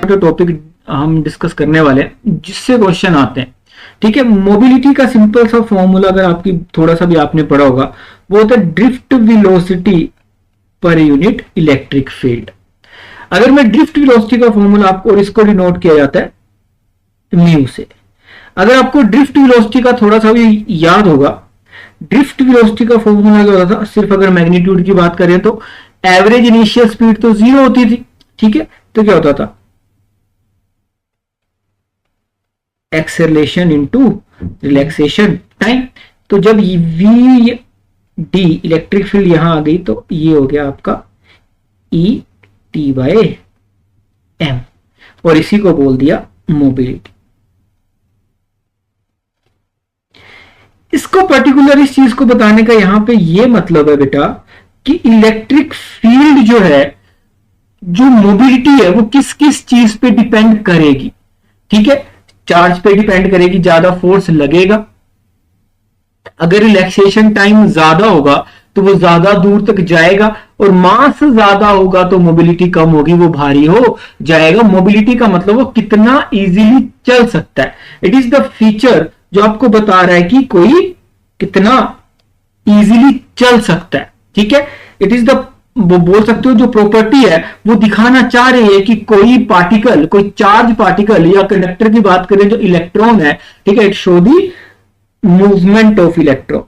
Topic हम discuss करने वाले हैं जिससे क्वेश्चन आते हैं। ठीक है, मोबिलिटी का सिंपल सा फॉर्मूला अगर आपकी थोड़ा सा भी आपने पढ़ा होगा वो होता है drift velocity per unit electric field. अगर मैं ड्रिफ्ट वेलोसिटी का फॉर्मूला आपको, और इसको डिनोट किया जाता है म्यू से। अगर आपको ड्रिफ्ट वेलोसिटी का थोड़ा सा भी याद होगा, ड्रिफ्ट वेलोसिटी का फॉर्मूला क्या होता था, सिर्फ अगर मैग्नीट्यूड की बात करें तो एवरेज इनिशियल स्पीड तो 0 होती थी। ठीक है, तो क्या होता था एक्सेलरेशन इनटू रिलैक्सेशन टाइम। तो जब वी डी इलेक्ट्रिक फील्ड यहां आ गई तो ये हो गया आपका ई टी बाय एम, और इसी को बोल दिया मोबिलिटी। इसको पर्टिकुलर इस चीज को बताने का यहां पे ये मतलब है बेटा कि इलेक्ट्रिक फील्ड जो है, जो मोबिलिटी है, वो किस किस चीज पे डिपेंड करेगी। ठीक है, चार्ज पे डिपेंड करेगी, ज्यादा फोर्स लगेगा, अगर रिलैक्सेशन टाइम ज्यादा होगा तो वो ज्यादा दूर तक जाएगा, और मास ज्यादा होगा तो मोबिलिटी कम होगी, वो भारी हो जाएगा। मोबिलिटी का मतलब वो कितना इजीली चल सकता है। इट इज द फीचर जो आपको बता रहा है कि कोई कितना इजीली चल सकता है। ठीक है, इट इज द, वो बोल सकते हो जो प्रॉपर्टी है वो दिखाना चाह रही है कि कोई पार्टिकल, कोई चार्ज पार्टिकल या कंडक्टर की बात करें जो इलेक्ट्रॉन है, ठीक है, it show the movement of electron.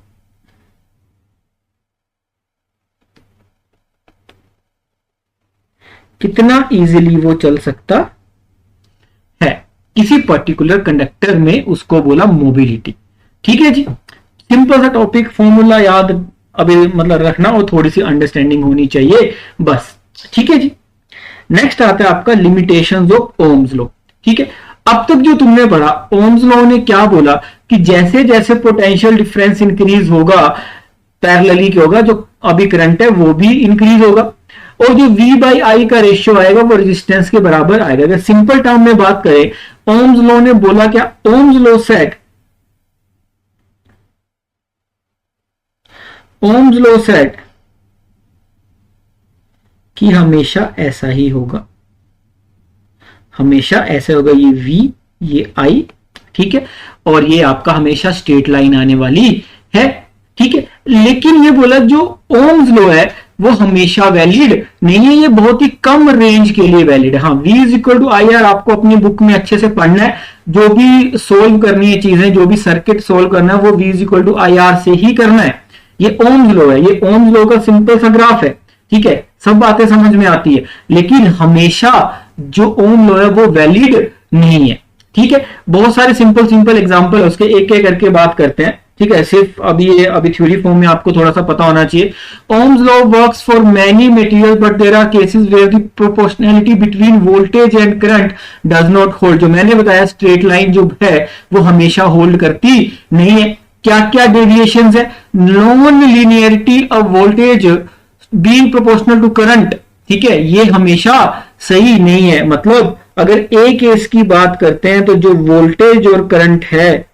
कितना इजीली वो चल सकता है किसी पर्टिकुलर कंडक्टर में, उसको बोला मोबिलिटी। ठीक है जी, सिंपल सा टॉपिक, फॉर्मूला याद अभी मतलब रखना और थोड़ी सी अंडरस्टैंडिंग होनी चाहिए बस। ठीक है जी, नेक्स्ट आता है आपका लिमिटेशंस ऑफ ओम्स लॉ। ठीक है, अब तक जो तुमने पढ़ा, ओम्स लॉ ने क्या बोला कि जैसे जैसे पोटेंशियल डिफरेंस इंक्रीज होगा, पैरेलली क्या होगा, जो अभी करंट है वो भी इंक्रीज होगा, और जो V बाई आई का रेशियो आएगा वो रेजिस्टेंस के बराबर आएगा। अगर सिंपल टर्म में बात करें, ओम्स लॉ ने बोला क्या, Ohm's law set, Ohm's law set कि हमेशा ऐसा ही होगा, हमेशा ऐसे होगा, ये V ये I, ठीक है, और ये आपका हमेशा स्ट्रेट लाइन आने वाली है। ठीक है, लेकिन ये बोला जो ओम्स लॉ है वो हमेशा वैलिड नहीं है, ये बहुत ही कम रेंज के लिए वैलिड है। हाँ, V is equal to I R आपको अपनी बुक में अच्छे से पढ़ना है, जो भी सोल्व करनी है चीजें, जो भी सर्किट सोल्व करना है वो V is equal to I R से ही करना है। ये ओम्स लॉ है, ये ओम्स लॉ का सिंपल सा ग्राफ है। ठीक है, सब बातें समझ में आती है, लेकिन हमेशा जो ओम लॉ है वो वैलिड नहीं है। ठीक है, बहुत सारे सिंपल एग्जांपल है, उसके एक एक करके बात करते हैं। ठीक है, सिर्फ अभी थ्योरी फॉर्म में आपको थोड़ा सा पता होना चाहिए। Ohm's law works for many material but there are cases where the proportionality between voltage and current does not hold. जो मैंने बताया स्ट्रेट लाइन जो है वो हमेशा होल्ड करती नहीं है। क्या क्या डेविएशंस है, non linearity of voltage being proportional to current. ठीक है, ये हमेशा सही नहीं है। मतलब अगर एक केस की बात करते हैं तो जो वोल्टेज और करंट है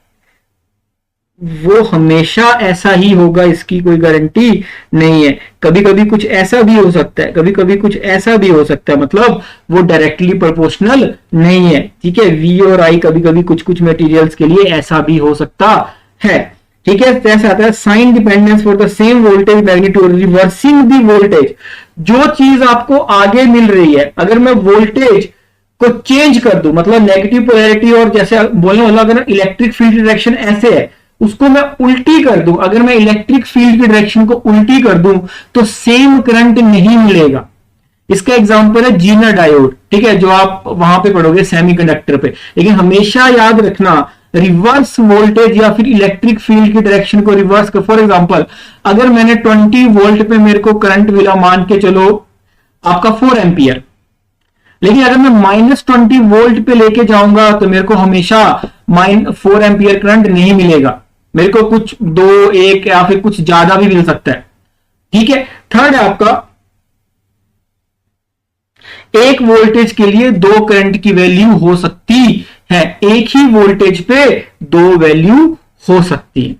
वो हमेशा ऐसा ही होगा, इसकी कोई गारंटी नहीं है। कभी कभी कुछ ऐसा भी हो सकता है, कभी कभी कुछ ऐसा भी हो सकता है, मतलब वो डायरेक्टली प्रोपोर्शनल नहीं है। ठीक है, V और I कभी कभी कुछ कुछ मटेरियल्स के लिए ऐसा भी हो सकता है। ठीक है, जैसे आता है sign dependence for the same voltage magnitude reversing the voltage. जो चीज आपको आगे मिल रही है, अगर मैं वोल्टेज को चेंज कर दूं, मतलब नेगेटिव पोलैरिटी, और जैसे बोलने वाला अगर इलेक्ट्रिक फील्ड डायरेक्शन ऐसे है उसको मैं उल्टी कर दूं, अगर मैं इलेक्ट्रिक फील्ड की डायरेक्शन को उल्टी कर दूं तो सेम करंट नहीं मिलेगा। इसका एग्जांपल है जीनर डायोड। ठीक है, जो आप वहां पे पढ़ोगे सेमीकंडक्टर पे। लेकिन हमेशा याद रखना, रिवर्स वोल्टेज या फिर इलेक्ट्रिक फील्ड की डायरेक्शन को रिवर्स कर, फॉर एग्जांपल अगर मैंने 20 वोल्ट पे मेरे को करंट मिला, मान के चलो आपका 4 एम्पियर, लेकिन अगर मैं -20 वोल्ट पे लेके जाऊंगा तो मेरे को हमेशा -4 एम्पियर करंट नहीं मिलेगा, मेरे को कुछ 2, 1 या फिर कुछ ज्यादा भी मिल सकता है। ठीक है, थर्ड है आपका, एक वोल्टेज के लिए 2 करंट की वैल्यू हो सकती है, एक ही वोल्टेज पे 2 वैल्यू हो सकती है।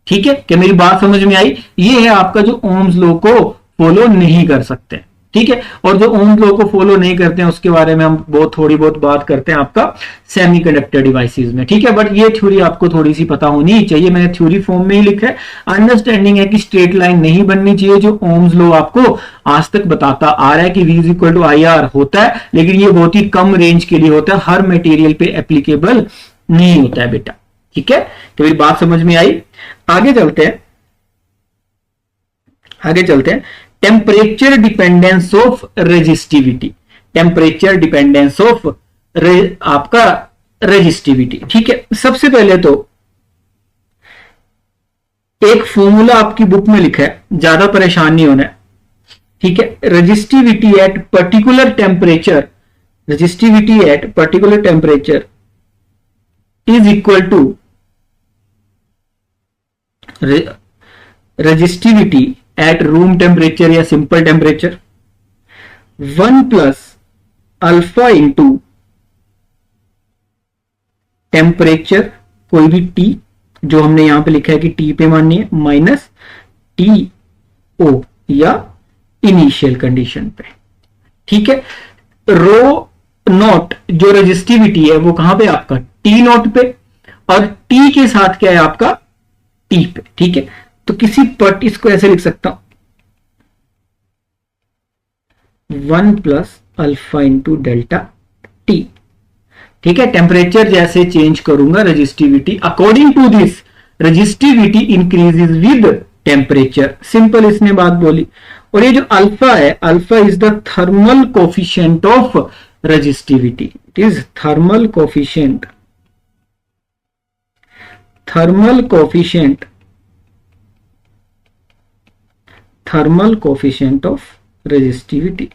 ठीक है, क्या मेरी बात समझ में आई? ये है आपका जो ओम्स लॉ को फॉलो नहीं कर सकते। ठीक है। और जो ओम्स लॉ को फॉलो नहीं करते हैं उसके बारे में हम बहुत थोड़ी बहुत बात करते हैं आपका सेमीकंडक्टर डिवाइसेस में, ठीक है। बट ये थ्योरी आपको थोड़ी सी पता होनी चाहिए, मैंने थ्योरी फॉर्म में ही लिखा है। अंडरस्टैंडिंग है कि स्ट्रेट लाइन नहीं बननी चाहिए, जो ओम्स लॉ आपको आज तक बताता आ रहा है कि V इक्वल टू IR होता है, लेकिन ये बहुत ही कम रेंज के लिए होता है, हर मटेरियल पे एप्लीकेबल नहीं होता है बेटा, ठीक है। तो मेरी बात समझ में आई। आगे चलते हैं, आगे चलते हैं। Temperature dependence of resistivity, temperature dependence of आपका रेजिस्टिविटी, ठीक है। सबसे पहले तो एक फॉर्मूला आपकी बुक में लिखा है, ज्यादा परेशान नहीं होना है, ठीक है। Resistivity at particular temperature, resistivity at particular temperature is equal to resistivity at room temperature या simple temperature 1 plus alpha into temperature कोई भी टी, जो हमने यहां पे लिखा है कि टी पे माननी है, माइनस टी ओ या इनिशियल कंडीशन पे, ठीक है। रो नॉट जो रेजिस्टिविटी है वो कहां पे आपका टी नॉट पे, और टी के साथ क्या है आपका टी पे, ठीक है। तो किसी पट इसको ऐसे लिख सकता हूं 1 plus alpha into delta T, ठीक है। टेम्परेचर जैसे चेंज करूंगा resistivity according to this resistivity increases with temperature, simple इसने बात बोली। और ये जो अल्फा है, alpha is the thermal coefficient of resistivity, it is thermal coefficient, thermal coefficient, thermal coefficient of resistivity,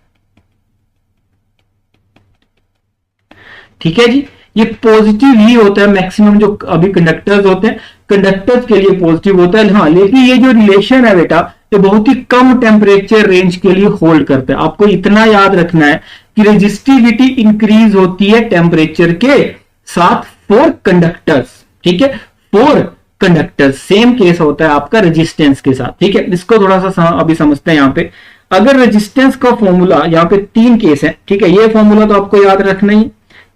ठीक है जी। ये पॉजिटिव ही होता है मैक्सिमम, जो अभी कंडक्टर्स होते हैं कंडक्टर्स के लिए पॉजिटिव होता है, हाँ। लेकिन ये जो रिलेशन है बेटा, ये बहुत ही कम टेम्परेचर रेंज के लिए होल्ड करता है। आपको इतना याद रखना है कि रेजिस्टिविटी इंक्रीज होती है टेम्परेचर के साथ फॉर कंडक्टर्स, ठीक है, फॉर कंडक्टर्स। सेम केस होता है आपका रेजिस्टेंस के साथ, ठीक है। इसको थोड़ा सा अभी समझते हैं। यहां पे अगर रेजिस्टेंस का फॉर्मूला, यहां पे 3 केस है, ठीक है। ये फॉर्मूला तो आपको याद रखना ही,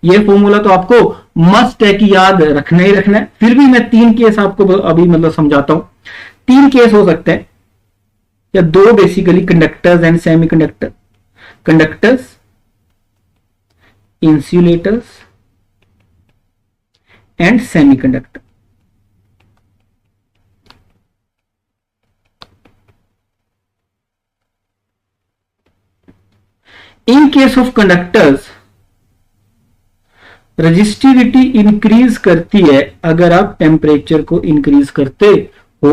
ये फॉर्मूला तो आपको मस्ट है कि याद रखना ही रखना है। फिर भी मैं 3 केस आपको अभी मतलब समझाता हूं। 3 केस हो सकते हैं, या 2 basically, conductors and semi conductor, conductors, insulators and semi conductor. In case of conductors resistivity increase करती है अगर आप टेम्परेचर को इंक्रीज करते हो।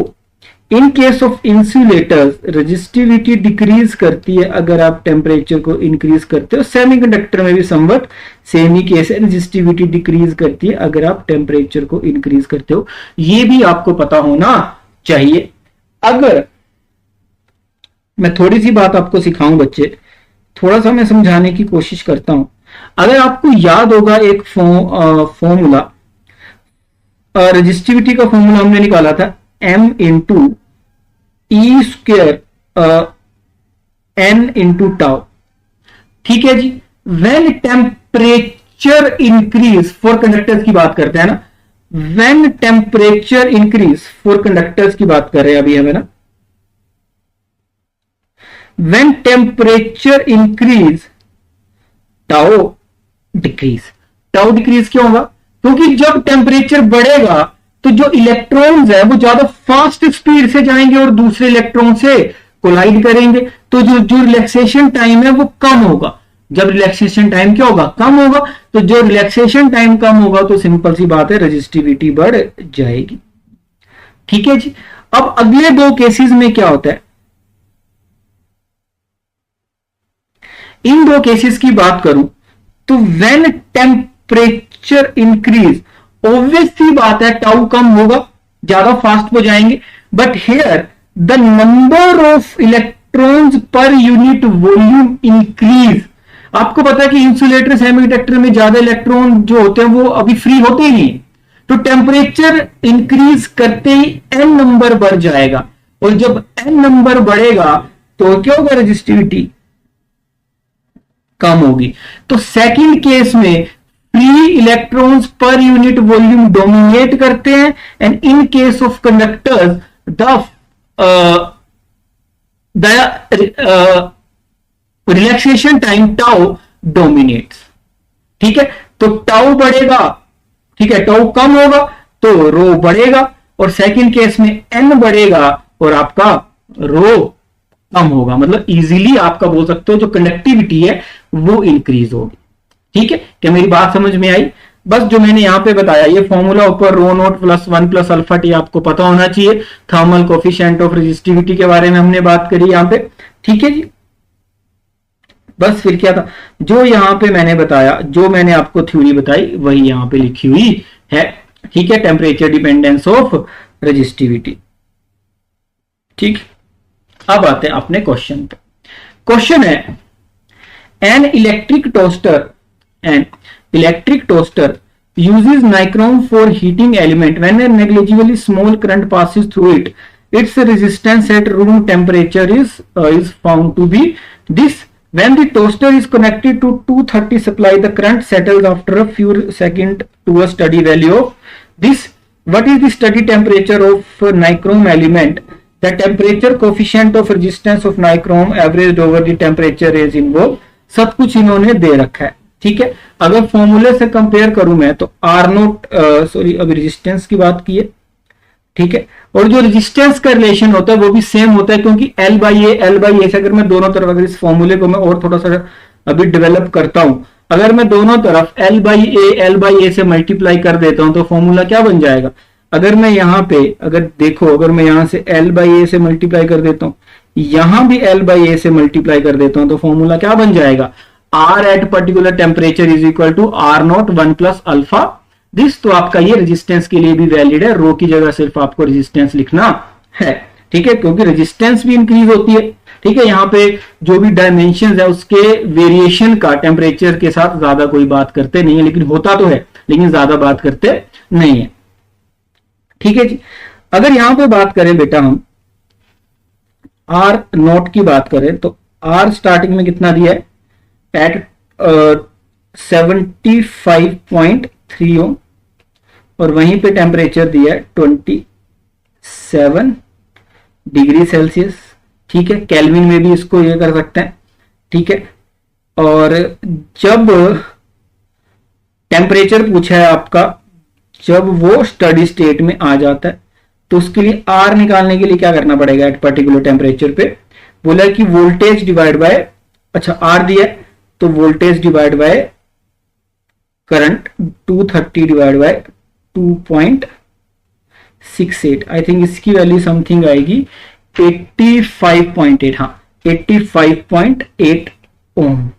In case of insulators resistivity decrease करती है अगर आप टेम्परेचर को इंक्रीज करते हो। सेमीकंडक्टर में भी समवट सेम ही केस है, रेजिस्टिविटी डिक्रीज करती है अगर आप टेम्परेचर को इंक्रीज करते हो। ये भी आपको पता होना चाहिए। अगर मैं थोड़ी सी बात आपको सिखाऊं बच्चे, थोड़ा सा मैं समझाने की कोशिश करता हूं। अगर आपको याद होगा एक फॉर्मूला, रेजिस्टिविटी का फॉर्मूला हमने निकाला था m into e square n into tau, ठीक है जी। When temperature increase for conductors की बात करते हैं ना, when temperature increase for conductors की बात कर रहे हैं अभी हमें ना, when temperature increase tau decrease. Tau decrease क्यों होगा? क्योंकि जब टेम्परेचर बढ़ेगा तो जो इलेक्ट्रॉन्स है वो ज्यादा फास्ट स्पीड से जाएंगे और दूसरे इलेक्ट्रॉन से कोलाइड करेंगे, तो जो रिलैक्सेशन टाइम है वो कम होगा। जब रिलैक्सेशन टाइम क्या होगा? कम होगा। तो जो रिलैक्सेशन टाइम कम होगा तो सिंपल सी बात है रेजिस्टिविटी बढ़ जाएगी, ठीक है जी। अब अगले 2 केसेस में क्या होता है, इन 2 केसेस की बात करूं तो व्हेन टेम्परेचर इंक्रीज, ऑब्वियस सी बात है टाउ कम होगा, ज्यादा फास्ट हो जाएंगे। But here the number of electrons per unit volume increase. आपको पता है कि इंसुलेटर सेमीकंडक्टर में ज्यादा इलेक्ट्रॉन जो होते हैं वो अभी फ्री होते ही नहीं, तो टेम्परेचर इंक्रीज करते ही n नंबर बढ़ जाएगा, और जब n नंबर बढ़ेगा तो क्या होगा? रेजिस्टिविटी कम होगी। तो सेकंड केस में free electrons per unit volume dominate करते हैं, and in case of conductors the relaxation time tau dominates. ठीक है, तो टाउ बढ़ेगा, ठीक है, टाउ कम होगा तो रो बढ़ेगा, और सेकंड केस में एन बढ़ेगा और आपका रो कम होगा। मतलब इजीली आपका बोल सकते हो जो कंडक्टिविटी है वो इंक्रीज होगी। ठीक है, क्या मेरी बात समझ में आई? बस जो मैंने यहां पे बताया ये फॉर्मूला ऊपर rho naught plus 1 plus alpha T आपको पता होना चाहिए। थर्मल कोफिशिएंट ऑफ रेजिस्टिविटी के बारे में हमने बात करी यहां पे। ठीक है जी, बस फिर क्या था जो यहां पे मैंने बताया, जो मैंने आपको थ्योरी बताई वही यहां पे लिखी हुई है। ठीक है, टेम्परेचर डिपेंडेंस ऑफ रेजिस्टिविटी। ठीक, अब आते हैं अपने क्वेश्चन पे। क्वेश्चन है an electric toaster uses nichrome for heating element when a negligibly small current passes through it. Its resistance at room temperature is found to be this. When the toaster is connected to 230 supply, the current settles after a few seconds to a steady value of this. What is the steady temperature of nichrome element? The temperature coefficient of resistance of nichrome averaged over the temperature is involved. सब कुछ इन्होंने दे रखा है। ठीक है, अगर फॉर्मूले से कंपेयर करूं मैं तो आर नोट सॉरी अभी रेजिस्टेंस की बात की है। ठीक है, और जो रेजिस्टेंस का रिलेशन होता है वो भी सेम होता है, क्योंकि एल बाई ए से अगर मैं दोनों तरफ अगर इस फॉर्मूले को मैं और थोड़ा सा अभी डेवलप करता हूं, अगर मैं दोनों तरफ एल बाई ए से मल्टीप्लाई कर देता हूं तो फॉर्मूला क्या बन जाएगा? अगर मैं यहां पे अगर देखो, अगर मैं यहां से एल बाई ए से मल्टीप्लाई कर देता हूं, यहां भी एल बाई ए से मल्टीप्लाई कर देता हूं, तो फॉर्मूला क्या बन जाएगा? R at particular temperature is equal to R naught 1 plus alpha this. तो आपका ये रेजिस्टेंस के लिए भी वैलिड है, रो की जगह सिर्फ आपको रेजिस्टेंस लिखना है। ठीक है, क्योंकि रेजिस्टेंस भी इंक्रीज होती है। ठीक है, यहाँ पे जो भी डायमेंशन है उसके वेरिएशन का टेम्परेचर के साथ ज्यादा कोई बात करते नहीं है, लेकिन होता तो है, लेकिन ज्यादा बात करते नहीं है। ठीक है जी, अगर यहां पे बात करें बेटा हम आर नॉट की बात करें तो आर स्टार्टिंग में कितना दिया है? एट 75.3 ओम, और वहीं पे टेम्परेचर दिया है 27 डिग्री सेल्सियस। ठीक है, केल्विन में भी इसको ये कर सकते हैं। ठीक है, और जब टेम्परेचर पूछा है आपका, जब वो स्टडी स्टेट में आ जाता है तो उसके लिए आर निकालने के लिए क्या करना पड़ेगा? एट पर्टिकुलर टेम्परेचर पे बोला कि वोल्टेज डिवाइड बाय, अच्छा आर दिया तो voltage divide by current 230 divide by 2.68। I think इसकी वैल्यू समथिंग आएगी 85.8। हाँ, 85.8 ओम,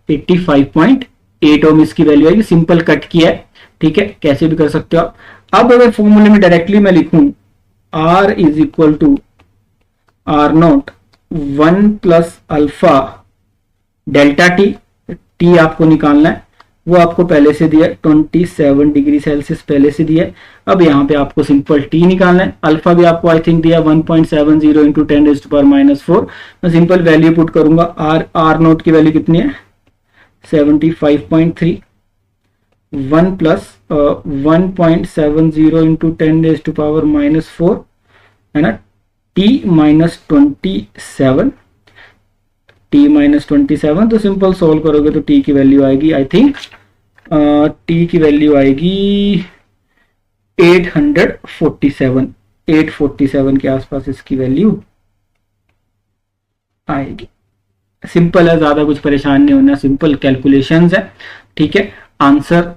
85.8 ओम इसकी वैल्यू आएगी। सिंपल कट किया है। ठीक है, कैसे भी कर सकते हो आप। अब अगर फॉर्मूले में डायरेक्टली मैं लिखूं R is equal to R naught 1 plus alpha delta T, T आपको निकालना है, वो आपको पहले से दिया 27 डिग्री सेल्सियस पहले से दिया है। अब यहाँ पे आपको सिंपल टी निकालना है। अल्फा भी आपको आई थिंक दिया 1.70 इंटू 10⁻⁴। मैं सिंपल वैल्यू पुट करूंगा। आर नोट की वैल्यू कितनी है? 75.3, 1 प्लस 1.70 इंटू 10⁻⁴ है ना, टी माइनस 27, टी माइनस 27। तो सिंपल सोल्व करोगे तो टी की वैल्यू आएगी आई थिंक टी की वैल्यू आएगी 847 के आसपास इसकी वैल्यू आएगी। सिंपल है, ज्यादा कुछ परेशान नहीं होना, सिंपल कैलकुलेशंस है। ठीक है, आंसर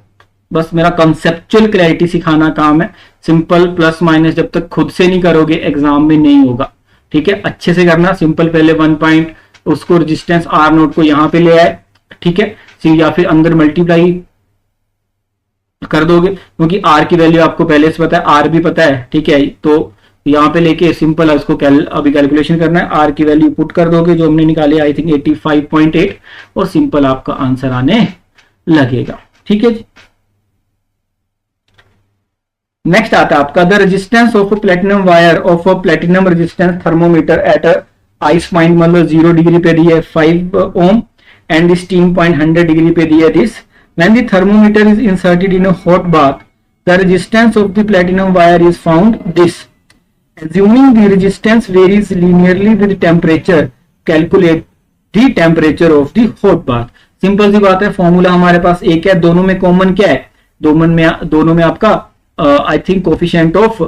बस मेरा कंसेप्चुअल क्लैरिटी सिखाना काम है। सिंपल प्लस माइनस जब तक खुद से नहीं करोगे एग्जाम में नहीं होगा। ठीक है, अच्छे से करना। सिंपल पहले 1 पॉइंट उसको रेजिस्टेंस आर नोट को यहां पे ले आए। ठीक है, या फिर अंदर मल्टीप्लाई कर दोगे, क्योंकि आर की वैल्यू आपको पहले से पता है, आर भी पता है। ठीक है, तो यहाँ पे लेके सिंपल उसको अभी कैलकुलेशन करना है। आर की वैल्यू पुट कर दोगे जो हमने निकाली आई थिंक 85.8, और सिंपल आपका आंसर आने लगेगा। ठीक है जी, नेक्स्ट आता है आपका the resistance of platinum wire of a platinum resistance thermometer at a ice point मतलब 0 डिग्री पे दिया है 5 ohm, and the steam point 100 degree पे दिया है this. When the thermometer is inserted in a hot bath, the resistance of the platinum wire is found this. Assuming the resistance varies linearly with temperature, calculate the temperature of the hot bath। Simple सी बात है, formula हमारे पास एक है, दोनों में common क्या है, दोनों में आपका I think coefficient of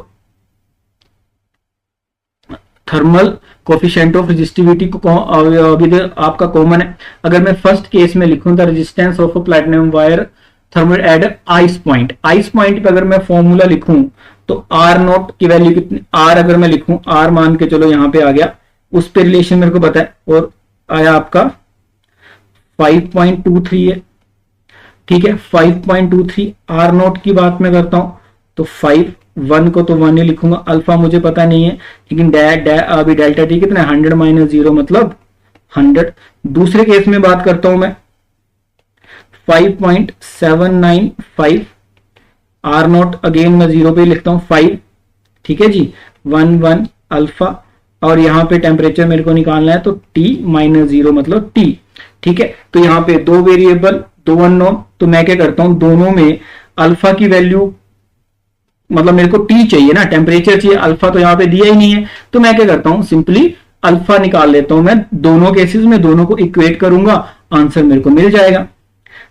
thermal coefficient of resistivity को अभी आपका कॉमन है। अगर मैं फर्स्ट केस में लिखूं the resistance of a platinum wire thermal at ice point, ice point पे अगर मैं फॉर्मूला लिखूं तो आर नॉट की वैल्यू कितनी, आर अगर मैं लिखूं, आर मान के चलो यहां पे आ गया, उस पे रिलेशन मेरे को पता है, और आया आपका 5.23 है, ठीक है 5.23। आर नॉट की बात मैं करता हूं तो 5, 1 को तो 1 ही लिखूंगा, अल्फा मुझे पता नहीं है, लेकिन अभी डेल्टा टी कितना है 100 माइनस 0 मतलब 100। दूसरे केस में बात करता हूं मैं 5.795, आर नॉट अगेन मैं 0 पे लिखता हूं 5, ठीक है जी 1 अल्फा, और यहां पे टेम्परेचर मेरे को निकालना है तो T माइनस 0 मतलब T, ठीक है। तो यहां पे दो वेरिएबल, दो अननोन, तो मैं क्या करता हूं दोनों में अल्फा की वैल्यू, मतलब मेरे को T चाहिए ना, टेम्परेचर चाहिए, अल्फा तो यहां पे दिया ही नहीं है, तो मैं क्या करता हूं सिंपली अल्फा निकाल लेता हूं, मैं दोनों केसेस में दोनों को इक्वेट करूंगा, आंसर मेरे को मिल जाएगा।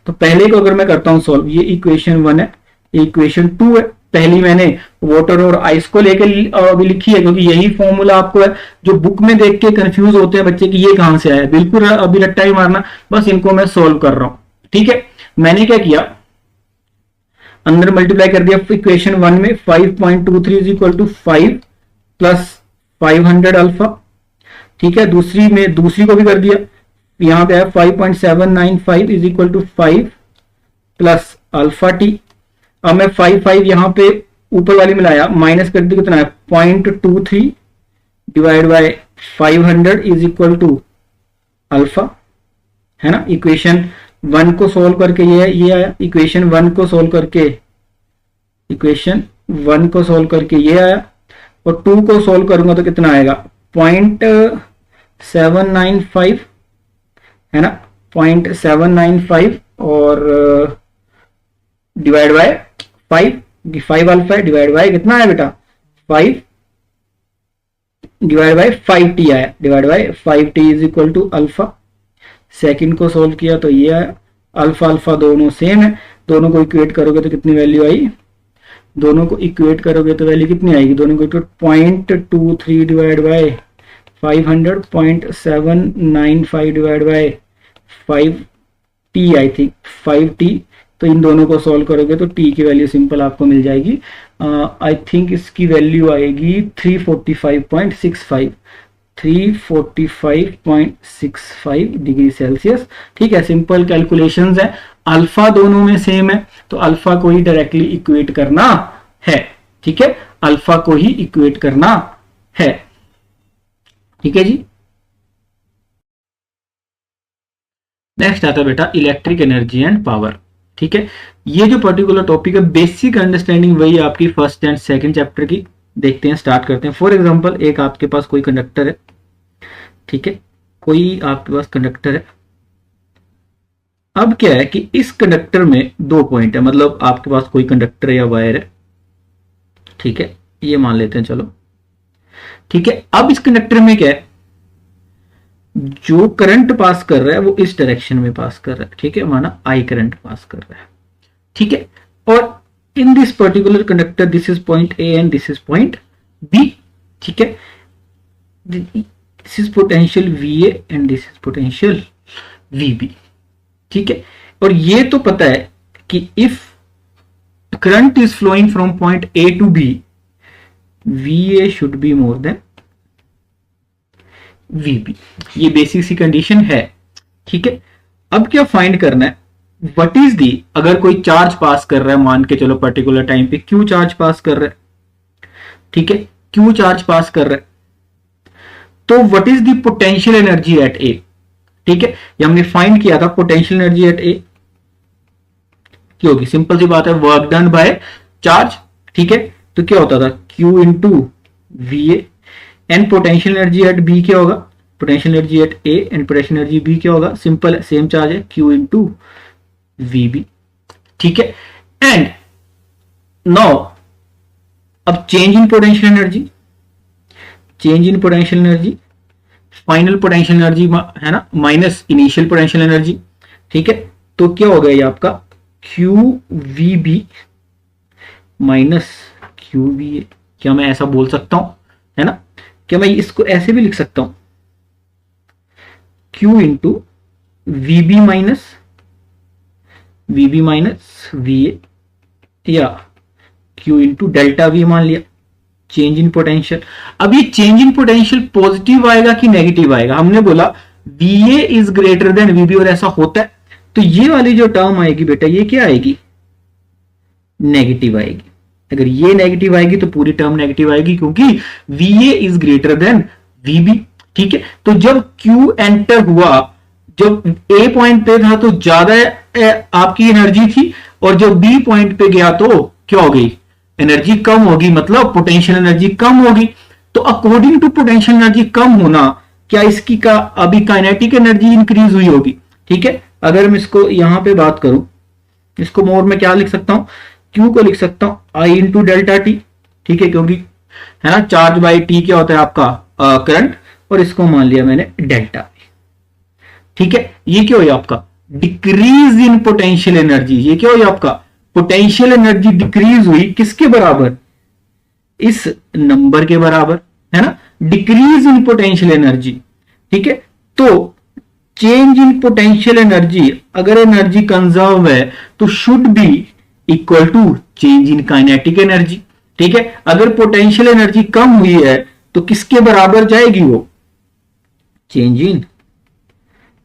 तो पहले को अगर मैं करता हूं सॉल्व, ये इक्वेशन 1 है, इक्वेशन 2 है, पहली मैंने वाटर और आइस को लेकर अभी लिखी है, क्योंकि यही फॉर्मूला आपको है, जो बुक में देख के कंफ्यूज होते हैं बच्चे कि ये कहां से आया, बिल्कुल अभी रट्टा ही मारना, बस इनको मैं सॉल्व कर रहा हूं, ठीक है। मैंने क्या किया, अंदर मल्टीप्लाई कर दिया इक्वेशन 1 में 5.23 is equal to 5 plus 500 alpha, ठीक है। दूसरी को भी कर दिया, यहां पे है 5.795 is equal to 5 plus alpha T. अब मैं 5 यहां पे ऊपर वाली में लाया, माइनस कर दिया, कितना है 0.23 divide by 500 is equal to alpha, है ना। इक्वेशन 1 को सॉल्व करके ये आया, इक्वेशन 1 को सॉल्व करके ये आया, और 2 को सॉल्व करूंगा तो कितना आएगा 0.795, है ना 0.795, और डिवाइड बाय 5 अल्फा है, डिवाइड बाय कितना है बेटा 5 डिवाइड बाय 5t आया, divide by 5t is equal to alpha. Second को सोल्व किया तो ये आया, अल्फा दोनों सेम है, दोनों को इक्वेट करोगे तो कितनी वैल्यू आई, दोनों को इक्वेट करोगे तो वैल्यू कितनी आएगी, दोनों को equate 0.23 divide by 500, 0.795 divide by 5t, I think 5t। तो इन दोनों को सॉल्व करोगे तो t की वैल्यू सिंपल आपको मिल जाएगी, आई थिंक इसकी वैल्यू आएगी 345.65 डिग्री सेल्सियस, ठीक है। सिंपल कैलकुलेशंस है, अल्फा दोनों में सेम है तो अल्फा को ही डायरेक्टली इक्वेट करना है, ठीक है, अल्फा को ही इक्वेट करना है, ठीक है जी। नेक्स्ट आता है बेटा इलेक्ट्रिक एनर्जी एंड पावर, ठीक है। ये जो पर्टिकुलर टॉपिक है, बेसिक अंडरस्टैंडिंग वही आपकी फर्स्ट एंड सेकंड चैप्टर की। देखते हैं, स्टार्ट करते हैं। फॉर एग्जांपल, एक आपके पास कोई कंडक्टर है, ठीक है, कोई आपके पास कंडक्टर है। अब क्या है कि इस कंडक्टर में दो पॉइंट है, मतलब आपके पास कोई कंडक्टर या वायर है, ठीक है, ये मान लेते हैं, चलो ठीक है। अब इस कंडक्टर में क्या है, जो करंट पास कर रहा है वो इस डायरेक्शन में पास कर रहा है, ठीक है, माना आई करंट पास कर रहा है, ठीक है। और in this particular conductor this is point A and this is point B, ठीक है। This is potential V A and this is potential V B, ठीक है। और ये तो पता है कि if current is flowing from point A to B, V A should be more than VB, ये बेसिक सी कंडीशन है, ठीक है। अब क्या फाइंड करना है, व्हाट इज दी, अगर कोई चार्ज पास कर रहा है, मान के चलो पर्टिकुलर टाइम पे क्यू चार्ज पास कर रहा है, ठीक है, क्यू चार्ज पास कर रहा है, तो what is the potential energy at A, ठीक है। ये हमने फाइंड किया था, पोटेंशियल एनर्जी एट ए क्या होगी, सिंपल सी बात है, वर्क डन बाय चार्ज, ठीक है। तो क्या होता था, Q into V A, and potential energy at B क्या होगा, potential energy at A and potential energy B क्या होगा, सिंपल है, सेम चार्ज है, क्यू इंटू वी बी। ठीक है, एंड नाउ अब change in potential energy, change in potential energy, final potential energy है ना माइनस इनिशियल पोटेंशियल एनर्जी। ठीक है, तो क्या हो गया ये आपका Q V B minus Q V A. क्या मैं ऐसा बोल सकता हूं, है ना, क्या मैं इसको ऐसे भी लिख सकता हूं, Q into V B minus V A, या Q इंटू डेल्टा वी मान लिया, चेंज इन पोटेंशियल। अब ये चेंज इन पोटेंशियल पॉजिटिव आएगा कि नेगेटिव आएगा, हमने बोला VA is greater than VB और ऐसा होता है, तो ये वाली जो टर्म आएगी बेटा ये क्या आएगी, नेगेटिव आएगी। अगर ये नेगेटिव आएगी तो पूरी टर्म नेगेटिव आएगी क्योंकि VA is greater than VB। ठीक है, तो जब Q एंटर हुआ, जब A पॉइंट पे था तो ज्यादा आपकी एनर्जी थी, और जब B पॉइंट पे गया तो क्या हो गई, एनर्जी कम होगी, मतलब पोटेंशियल एनर्जी कम होगी। तो अकॉर्डिंग टू पोटेंशियल एनर्जी कम होना, क्या इसकी का अभी काइनेटिक एनर्जी इंक्रीज हुई होगी। ठीक है, अगर मैं इसको यहां पे बात करूं, इसको मोर में क्या लिख सकता हूं, Q को लिख सकता हूं I इंटू डेल्टा टी। ठीक है, क्योंकि है ना चार्ज बाई टी क्या होता है आपका करंट, और इसको मान लिया मैंने डेल्टा। ठीक है, ये क्या हुई आपका डिक्रीज इन पोटेंशियल एनर्जी, ये क्या हुई आपका पोटेंशियल एनर्जी डिक्रीज हुई, किसके बराबर, इस नंबर के बराबर, है ना, डिक्रीज इन पोटेंशियल एनर्जी। ठीक है, तो चेंज इन पोटेंशियल एनर्जी, अगर एनर्जी कंजर्व है तो should be equal to change in kinetic energy. ठीक है, अगर पोटेंशियल एनर्जी कम हुई है तो किसके बराबर जाएगी वो, चेंज इन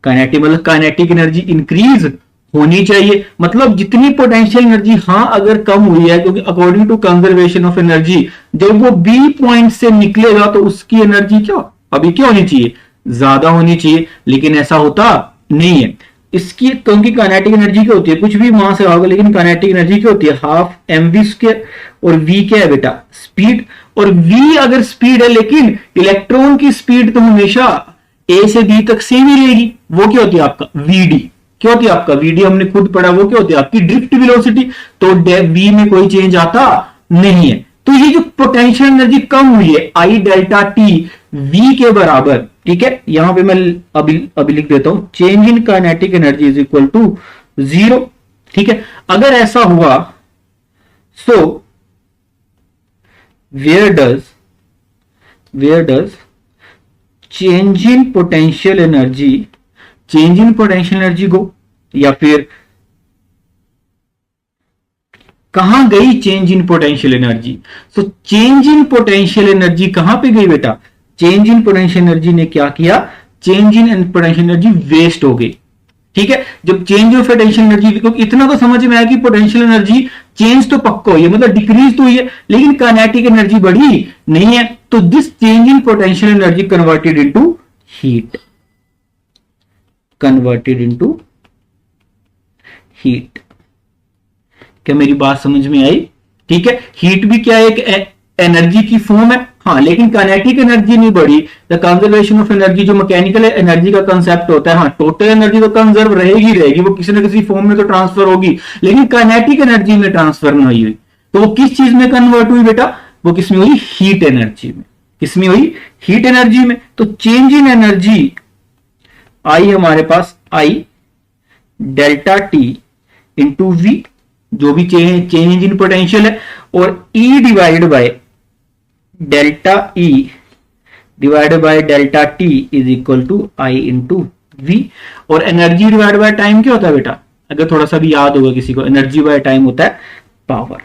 काइनेटिक, मतलब काइनेटिक एनर्जी इंक्रीज होनी चाहिए। मतलब जितनी पोटेंशियल एनर्जी हां अगर कम हुई है, क्योंकि according to conservation of energy जब वो बी पॉइंट से निकलेगा तो उसकी एनर्जी क्या अभी क्या होनी चाहिए, ज्यादा होनी चाहिए, लेकिन ऐसा होता नहीं है। इसकी क्योंकि काइनेटिक एनर्जी क्या होती है, कुछ भी वहां से होगा, लेकिन काइनेटिक एनर्जी क्या होती है, हाफ एम वी स्क्वायर, और वी क्या है बेटा, स्पीड, और वी अगर स्पीड है लेकिन इलेक्ट्रॉन की स्पीड तो हमेशा ए से बी तक सेम ही रहेगी, वो क्या होती है आपका वीडी। क्या होती है आपका वीडी, हमने खुद पढ़ा, वो क्या होती है आपकी ड्रिफ्ट वेलोसिटी, तो वी में कोई चेंज आता नहीं है। तो ये जो पोटेंशियल एनर्जी कम हुई है आई डेल्टा टी वी के बराबर। ठीक है, यहां पे मैं अभी लिख देता हूं, change in kinetic energy is equal to 0। ठीक है, अगर ऐसा हुआ so where does change in potential energy go, या फिर कहां गई change in potential energy. So change in potential energy कहां पे गई बेटा, चेंज इन पोटेंशियल एनर्जी ने क्या किया, change in potential energy waste हो गई। ठीक है, जब चेंज ऑफ पोटेंशियल एनर्जी, क्योंकि इतना तो समझ में आया कि पोटेंशियल एनर्जी चेंज तो पक्का हुई है, मतलब डिक्रीज तो हुई है, लेकिन काइनेटिक एनर्जी बढ़ी नहीं है। तो this change in potential energy converted into heat, क्या मेरी बात समझ में आई। ठीक है, हीट भी क्या एक एनर्जी की फॉर्म है, हाँ, लेकिन काइनेटिक एनर्जी नहीं बढ़ी। द कंजर्वेशन ऑफ एनर्जी जो मैकेनिकल एनर्जी का कंसेप्ट होता है, हाँ, टोटल एनर्जी तो कंजर्व रहेगी, वो किसी ना किसी फॉर्म में तो ट्रांसफर होगी, लेकिन काइनेटिक एनर्जी में ट्रांसफर नहीं हुई। तो वो किस चीज में कन्वर्ट हुई बेटा, वो किसमें हुई, हीट एनर्जी में। किसमें हुई, हीट एनर्जी में। तो चेंज इन एनर्जी आई हमारे पास I delta T into V, जो भी चेंज इन पोटेंशियल है, और E divide by delta E divide by delta T is equal to I into V. और एनर्जी डिवाइड बाय टाइम क्या होता है बेटा, अगर थोड़ा सा भी याद होगा किसी को, एनर्जी बाय टाइम होता है पावर।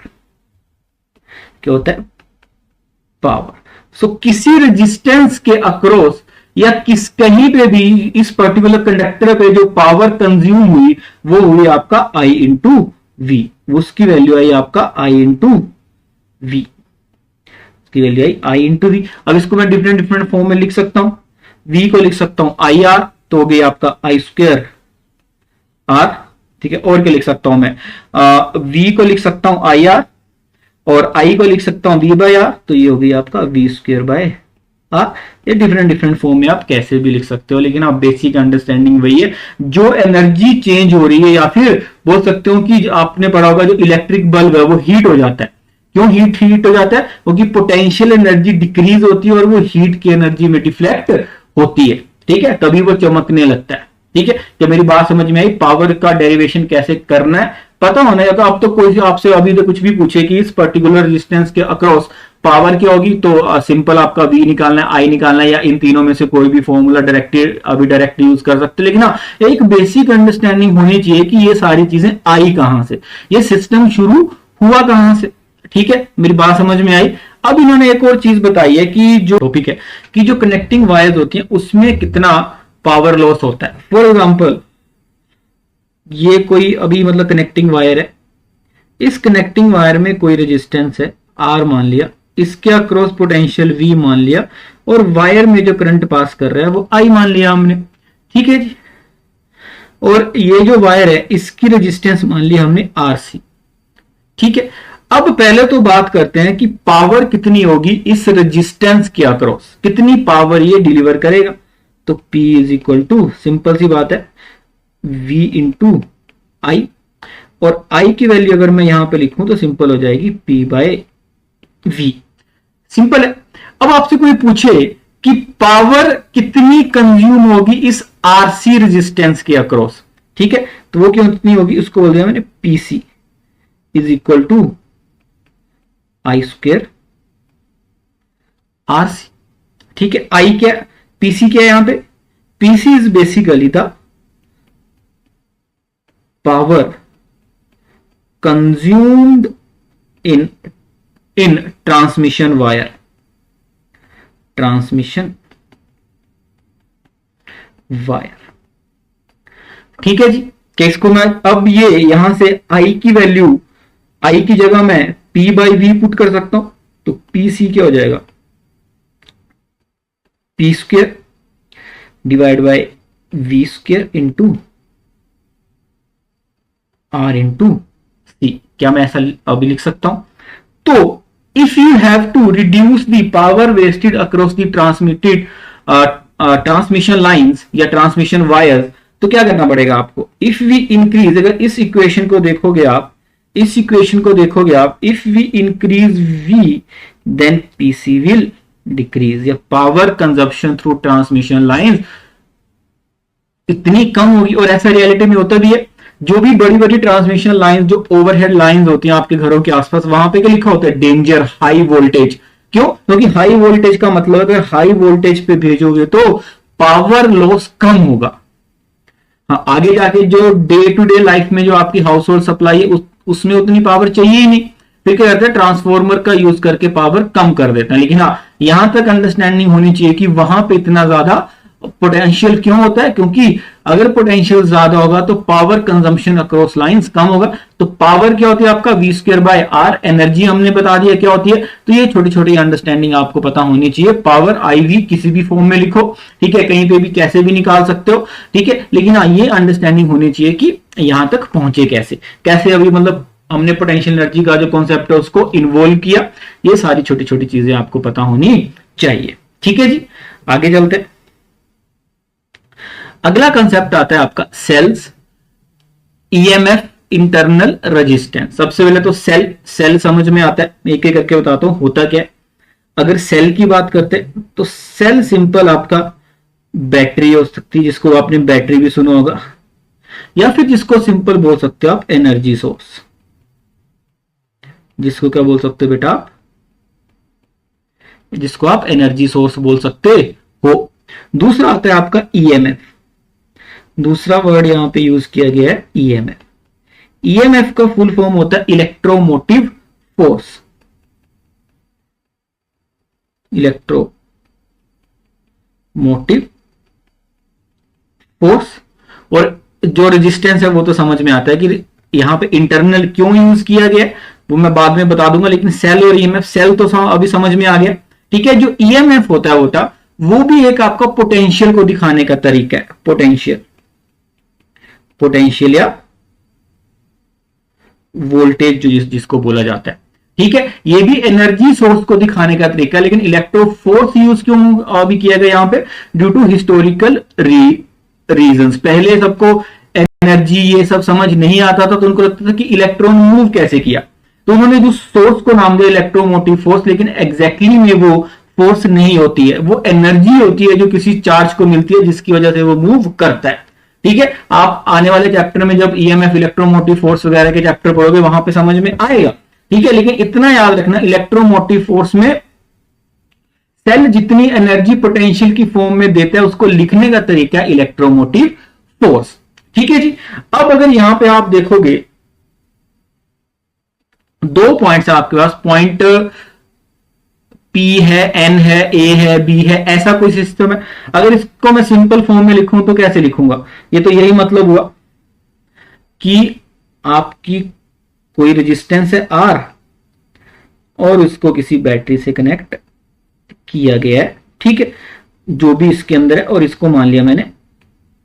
क्या होता है, पावर। सो किसी रेजिस्टेंस के अक्रॉस या कहीं पे भी इस पर्टिकुलर कंडक्टर पे जो पावर कंज्यूम हुई वो हुई आपका आई इंटू वी, उसकी वैल्यू आई आपका आई इंटू वी, उसकी वैल्यू आई आई इंटू वी। अब इसको मैं डिफरेंट फॉर्म में लिख सकता हूं, वी को लिख सकता हूं आई आर, तो हो गई आपका आई स्क्वायर आर। ठीक है, और क्या लिख सकता हूं मैं, वी को लिख सकता हूं आई आर, और आई को लिख सकता हूं वी बाय आर, तो ये हो गई आपका वी स्क्वायर बाय ये डिफरेंट डिफरेंट फॉर्म में आप कैसे भी लिख सकते हो, लेकिन आप बेसिक अंडरस्टैंडिंग वही है। जो एनर्जी चेंज हो रही है, या फिर बोल सकते हो कि आपने पढ़ा होगा जो इलेक्ट्रिक बल्ब है वो हीट हो जाता है। क्यों हीट हो जाता है? क्योंकि पोटेंशियल एनर्जी डिक्रीज होती है और वो हीट की एनर्जी में डिफ्लेक्ट होती है, ठीक है, तभी वो चमकने लगता है। ठीक है, क्या मेरी बात समझ में आई? पावर का डेरिवेशन कैसे करना है पता होना है। तो अब तो कोई आपसे अभी तो कुछ भी पूछे कि इस पर्टिकुलर रेजिस्टेंस के अक्रॉस पावर क्या होगी, तो सिंपल आपका V निकालना है, I निकालना है, या इन तीनों में से कोई भी फॉर्मूला डायरेक्ट यूज कर सकते। लेकिन हाँ, एक बेसिक अंडरस्टैंडिंग होनी चाहिए कि ये सारी चीजें आई कहां से, ये सिस्टम शुरू हुआ कहां से। ठीक है, मेरी बात समझ में आई। अब इन्होंने एक और चीज बताई है कि जो टॉपिक है कि जो कनेक्टिंग वायर्स होती हैं उसमें कितना पावर लॉस होता है। फॉर एग्जांपल, ये कोई अभी मतलब कनेक्टिंग वायर है, इस कनेक्टिंग वायर में कोई रेजिस्टेंस है R मान लिया, इसके अक्रॉस पोटेंशियल V मान लिया, और वायर में जो करंट पास कर रहा है वो I मान लिया हमने। ठीक है जी, और ये जो वायर है इसकी रेजिस्टेंस मान लिया हमने RC। ठीक है, अब पहले तो बात करते हैं कि पावर कितनी होगी इस रेजिस्टेंस के अक्रॉस, कितनी पावर ये डिलीवर करेगा। तो P is equal to, simple सी बात है, V इंटू I, और I की वैल्यू अगर मैं यहां पे लिखूं तो सिंपल हो जाएगी P बाय V। सिंपल है। अब आपसे कोई पूछे कि पावर कितनी कंज्यूम होगी इस RC रेजिस्टेंस के अक्रॉस, ठीक है, तो वो कितनी होगी, उसको बोल दिया मैंने PC is equal to I square RC। ठीक है, I क्या, PC क्या है यहां पे, PC is basically the power consumed in transmission wire, ठीक है जी। केस को मैं अब ये यहां से I की वैल्यू, I की जगह मैं P बाई V पुट कर सकता हूं, तो PC क्या हो जाएगा, P square divide by V square into R into C। क्या मैं ऐसा अभी लिख सकता हूं? तो if you have to reduce the power wasted across the transmission lines या transmission wires, तो क्या करना पड़ेगा आपको, if we increase, अगर इस इक्वेशन को देखोगे आप, if we increase V then PC will decrease, या power consumption through transmission lines इतनी कम होगी। और ऐसा रियलिटी में होता भी है, जो भी बड़ी बड़ी ट्रांसमिशन लाइन, जो ओवरहेड लाइंस होती हैं आपके घरों के आसपास, वहां पे क्या लिखा होता है, डेंजर हाई वोल्टेज। क्यों? क्योंकि हाई वोल्टेज का मतलब अगर हाई वोल्टेज पे भेजोगे तो पावर लॉस कम होगा। हाँ, आगे जाके जो डे टू डे लाइफ में जो आपकी हाउस होल्ड सप्लाई है उसमें उतनी पावर चाहिए ही नहीं, फिर क्या करते हैं, ट्रांसफॉर्मर का यूज करके पावर कम कर देते हैं। लेकिन हाँ, यहां तक अंडरस्टैंडिंग होनी चाहिए कि वहां पे इतना ज्यादा पोटेंशियल क्यों होता है, क्योंकि अगर पोटेंशियल ज्यादा होगा तो पावर कंजम्पशन अक्रॉस लाइंस कम होगा। तो पावर क्या होती है आपका, V square by R, energy हमने बता दिया क्या होती है। तो ये छोटी छोटी अंडरस्टैंडिंग आपको पता होनी चाहिए। पावर IV किसी भी फॉर्म में लिखो, ठीक है, कहीं पे भी कैसे भी निकाल सकते हो, ठीक है, लेकिन हाँ, ये अंडरस्टैंडिंग होनी चाहिए कि यहां तक पहुंचे कैसे अभी मतलब हमने पोटेंशियल एनर्जी का जो कॉन्सेप्ट है उसको इन्वॉल्व किया। ये सारी छोटी छोटी चीजें आपको पता होनी चाहिए। ठीक है जी, आगे चलते हैं। अगला कंसेप्ट आता है आपका सेल्स, EMF, इंटरनल रेजिस्टेंस। सबसे पहले तो सेल समझ में आता है, एक एक करके बताता हूं होता क्या है। अगर सेल की बात करते हैं तो सेल सिंपल आपका बैटरी हो सकती है, जिसको आपने बैटरी भी सुना होगा, या फिर जिसको सिंपल बोल सकते हो आप एनर्जी सोर्स। जिसको क्या बोल सकते हो बेटा आप, जिसको आप एनर्जी सोर्स बोल सकते हो। दूसरा आता है आपका EMF, दूसरा वर्ड यहां पे यूज किया गया है EMF। EMF का फुल फॉर्म होता है इलेक्ट्रोमोटिव फोर्स, इलेक्ट्रोमोटिव फोर्स। और जो रेजिस्टेंस है वो तो समझ में आता है कि यहां पे इंटरनल क्यों यूज किया गया है वो मैं बाद में बता दूंगा, लेकिन सेल और EMF, सेल तो अभी समझ में आ गया, ठीक है। जो EMF होता है वो भी एक आपका पोटेंशियल को दिखाने का तरीका है, पोटेंशियल या वोल्टेज जो जिसको बोला जाता है, ठीक है, ये भी एनर्जी सोर्स को दिखाने का तरीका है, लेकिन इलेक्ट्रोफोर्स यूज क्यों भी किया गया यहां पे? Due to historical reasons. पहले सबको एनर्जी ये सब समझ नहीं आता था, तो उनको लगता था कि इलेक्ट्रॉन मूव कैसे किया, तो उन्होंने जो सोर्स को नाम दिया इलेक्ट्रोमोटिव फोर्स, लेकिन एग्जैक्टली में वो फोर्स नहीं होती है, वो एनर्जी होती है जो किसी चार्ज को मिलती है जिसकी वजह से वो मूव करता है। ठीक है, आप आने वाले चैप्टर में जब ईएमएफ इलेक्ट्रोमोटिव फोर्स वगैरह के चैप्टर पढ़ोगे वहां पे समझ में आएगा। ठीक है, लेकिन इतना याद रखना, इलेक्ट्रोमोटिव फोर्स में सेल जितनी एनर्जी पोटेंशियल की फॉर्म में देता है उसको लिखने का तरीका है इलेक्ट्रोमोटिव फोर्स। ठीक है जी। अब अगर यहां पे आप देखोगे दो पॉइंट्स आपके पास, पॉइंट P है, N है, A है, B है, ऐसा कोई सिस्टम है। अगर इसको मैं सिंपल फॉर्म में लिखूं तो कैसे लिखूंगा? ये तो यही मतलब हुआ कि आपकी कोई रेजिस्टेंस है R और उसको किसी बैटरी से कनेक्ट किया गया है। ठीक है, जो भी इसके अंदर है, और इसको मान लिया मैंने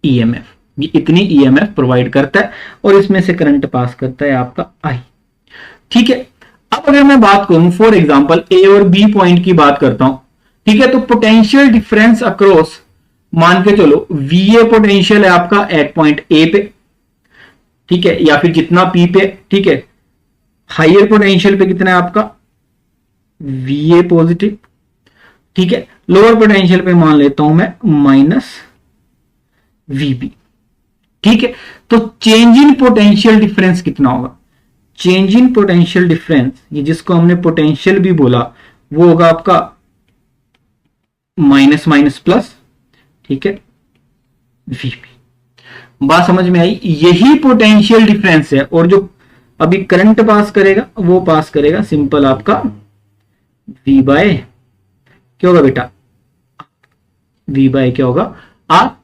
EMF, ये इतनी EMF प्रोवाइड करता है और इसमें से करंट पास करता है आपका I। ठीक है, अब अगर मैं बात करूं फॉर एग्जांपल A और B पॉइंट की बात करता हूं। ठीक है, तो पोटेंशियल डिफरेंस अक्रॉस मान के चलो VA पोटेंशियल है आपका एट पॉइंट A पे, ठीक है, या फिर जितना P पे। ठीक है, हायर पोटेंशियल पे कितना है आपका VA पॉजिटिव। ठीक है, लोअर पोटेंशियल पे मान लेता हूं मैं माइनस VB। ठीक है, तो चेंज इन पोटेंशियल डिफरेंस कितना होगा? चेंज इन पोटेंशियल डिफरेंस, ये जिसको हमने पोटेंशियल भी बोला, वो होगा आपका माइनस माइनस प्लस। ठीक है, VB। बात समझ में आई? यही पोटेंशियल डिफरेंस है, और जो अभी करंट पास करेगा वो पास करेगा सिंपल आपका V बाय क्या होगा बेटा? V बाय क्या होगा?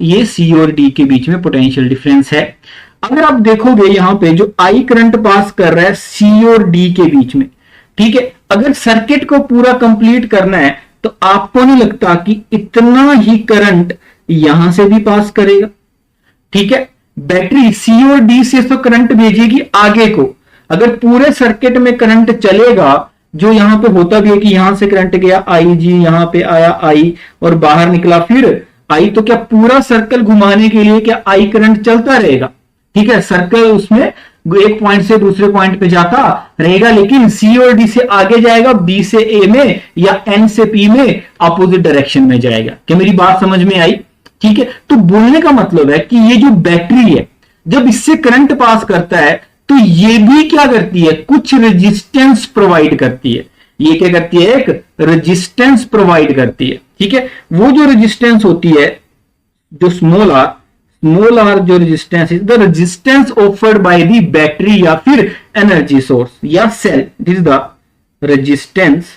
ये C और D के बीच में पोटेंशियल डिफरेंस है। अगर आप देखोगे यहां पे जो I करंट पास कर रहा है C और D के बीच में, ठीक है, अगर सर्किट को पूरा कंप्लीट करना है तो आपको नहीं लगता कि इतना ही करंट यहां से भी पास करेगा? ठीक है, बैटरी C और D से तो करंट भेजेगी आगे को। अगर पूरे सर्किट में करंट चलेगा, जो यहां पे होता भी है कि यहां से करंट गया IG, यहां पे आया I और बाहर निकला फिर I, तो क्या पूरा सर्कल घुमाने के लिए क्या I करंट चलता रहेगा? ठीक है, सर्कल उसमें एक पॉइंट से दूसरे पॉइंट पे जाता रहेगा, लेकिन C और D से आगे जाएगा, B से A में या N से P में अपोजिट डायरेक्शन में जाएगा। क्या मेरी बात समझ में आई? ठीक है, तो बोलने का मतलब है कि ये जो बैटरी है जब इससे करंट पास करता है तो ये भी क्या करती है? कुछ रेजिस्टेंस प्रोवाइड करती है। ये क्या करती है? एक रेजिस्टेंस प्रोवाइड करती है। ठीक है, वो जो रेजिस्टेंस होती है जो स्मॉल आर जो resistance is the resistance offered by the battery या फिर एनर्जी सोर्स या cell. It is the resistance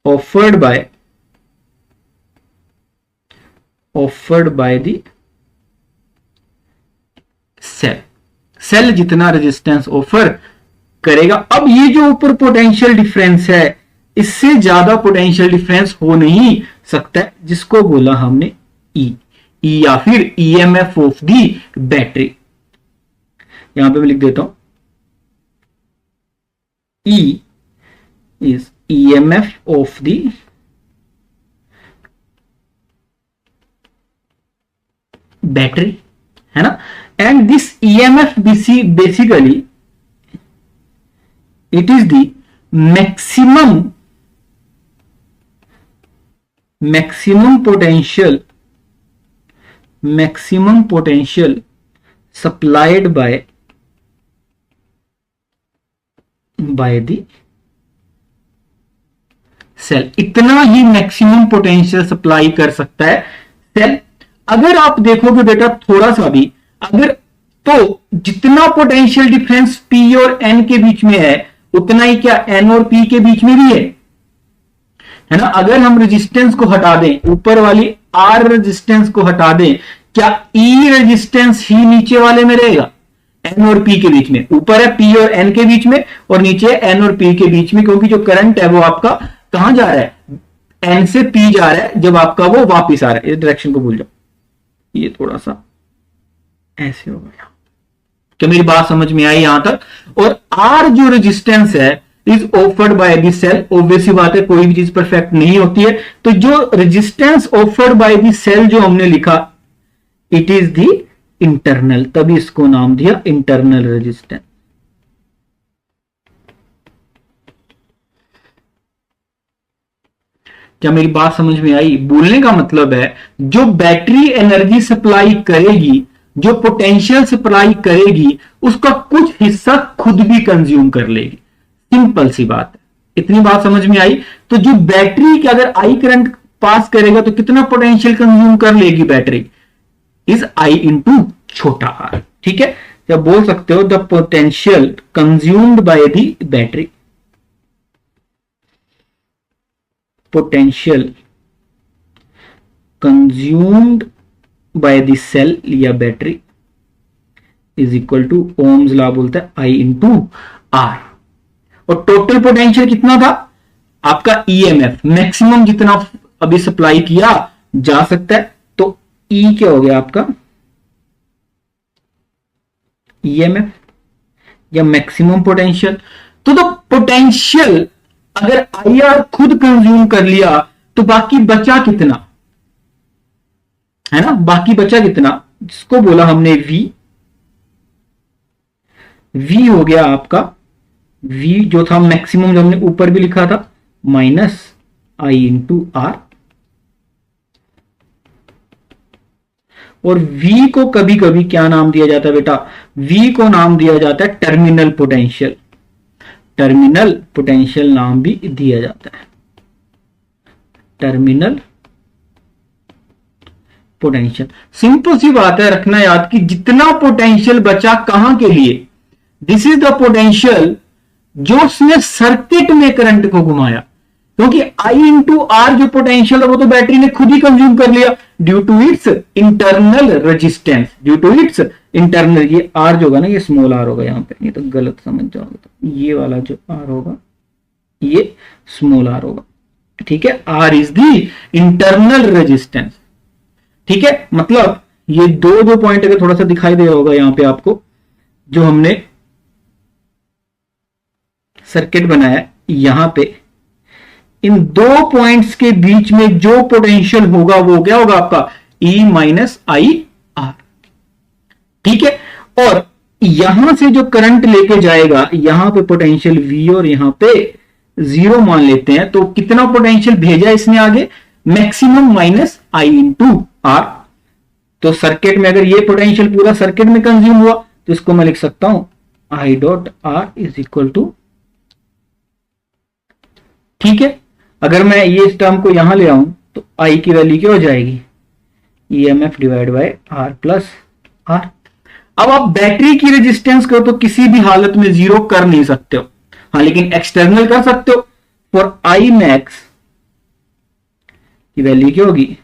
offered by the cell जितना रेजिस्टेंस ऑफर करेगा। अब ये जो ऊपर पोटेंशियल डिफरेंस है, इससे ज्यादा पोटेंशियल डिफरेंस हो नहीं सकता है, जिसको बोला हमने E या फिर EMF ऑफ दी बैटरी। यहां पे मैं लिख देता हूं E is EMF of the battery, है ना। And this EMF basically it is the maximum potential supplied by the cell. इतना ही मैक्सिमम पोटेंशियल सप्लाई कर सकता है सेल। अगर आप देखोगे बेटा थोड़ा सा भी, अगर तो जितना पोटेंशियल डिफरेंस P और N के बीच में है उतना ही क्या N और P के बीच में भी है ना। अगर हम रेजिस्टेंस को हटा दें, ऊपर वाली R रेजिस्टेंस को हटा दें, क्या E रेजिस्टेंस ही नीचे वाले में रहेगा? N और P के बीच में। ऊपर है P और N के बीच में और नीचे है N और P के बीच में, क्योंकि जो करंट है वो आपका कहां जा रहा है? N से P जा रहा है, जब आपका वो वापिस आ रहा है। इस डायरेक्शन को भूल जाओ, ये थोड़ा सा ऐसे हो गया, क्या मेरी बात समझ में आई यहां तक? और आर जो रेजिस्टेंस है is offered by the cell, obvious सी बात है कोई भी चीज परफेक्ट नहीं होती है, तो जो resistance offered by the cell जो हमने लिखा इट इज द इंटरनल, तभी इसको नाम दिया इंटरनल रेजिस्टेंस। क्या मेरी बात समझ में आई? बोलने का मतलब है जो बैटरी एनर्जी सप्लाई करेगी, जो पोटेंशियल सप्लाई करेगी, उसका कुछ हिस्सा खुद भी कंज्यूम कर लेगी। सिंपल सी बात है, इतनी बात समझ में आई? तो जो बैटरी के अगर आई करंट पास करेगा तो कितना पोटेंशियल कंज्यूम कर लेगी बैटरी? इज आई इंटू छोटा आर। ठीक है, या बोल सकते हो the potential consumed by the battery, potential consumed by the cell या battery is equal to Ohm's law बोलता है आई इंटू आर। और टोटल पोटेंशियल कितना था आपका? ईएमएफ मैक्सिमम जितना अभी सप्लाई किया जा सकता है, तो ई क्या हो गया आपका? ईएमएफ या मैक्सिमम पोटेंशियल। तो पोटेंशियल अगर आई आर खुद कंज्यूम कर लिया तो बाकी बचा कितना है ना? बाकी बचा कितना, जिसको बोला हमने वी। वी हो गया आपका, वी जो था मैक्सिमम जो हमने ऊपर भी लिखा था, माइनस आई इंटू आर। और V को कभी कभी क्या नाम दिया जाता है बेटा? V को नाम दिया जाता है टर्मिनल पोटेंशियल, टर्मिनल पोटेंशियल नाम भी दिया जाता है, टर्मिनल पोटेंशियल। सिंपल सी बात है, रखना याद कि जितना पोटेंशियल बचा कहां के लिए? दिस इज द पोटेंशियल जो उसने सर्किट में करंट को घुमाया, क्योंकि I इंटू आर जो पोटेंशियल है वो तो बैटरी ने खुद ही कंज्यूम कर लिया due to its internal resistance, due to its internal. ये आर जो होगा ना, ये स्मॉल आर होगा यहाँ पे, ये तो गलत समझ जाओगे, तो ये वाला जो आर होगा ये स्मॉल आर होगा। ठीक है, R is the internal resistance. ठीक है, मतलब ये दो पॉइंट अगर थोड़ा सा दिखाई दे रहा होगा यहाँ पे आपको, जो हमने सर्किट बनाया यहां पे, इन दो पॉइंट्स के बीच में जो पोटेंशियल होगा वो क्या होगा आपका? E minus I R. ठीक है, और यहां से जो करंट लेके जाएगा, यहां पे पोटेंशियल V और यहां पे 0 मान लेते हैं, तो कितना पोटेंशियल भेजा इसने आगे? Maximum minus I into R. तो सर्किट में अगर ये पोटेंशियल पूरा सर्किट में कंज्यूम हुआ तो इसको मैं लिख सकता हूं I dot R is equal to, ठीक है, अगर मैं ये इस टर्म को यहां ले आऊं तो आई की वैल्यू क्या हो जाएगी? EMF divide by R plus R. अब आप बैटरी की रेजिस्टेंस को तो किसी भी हालत में 0 कर नहीं सकते हो, हाँ, लेकिन एक्सटर्नल कर सकते हो। फॉर आई मैक्स की वैल्यू क्या होगी?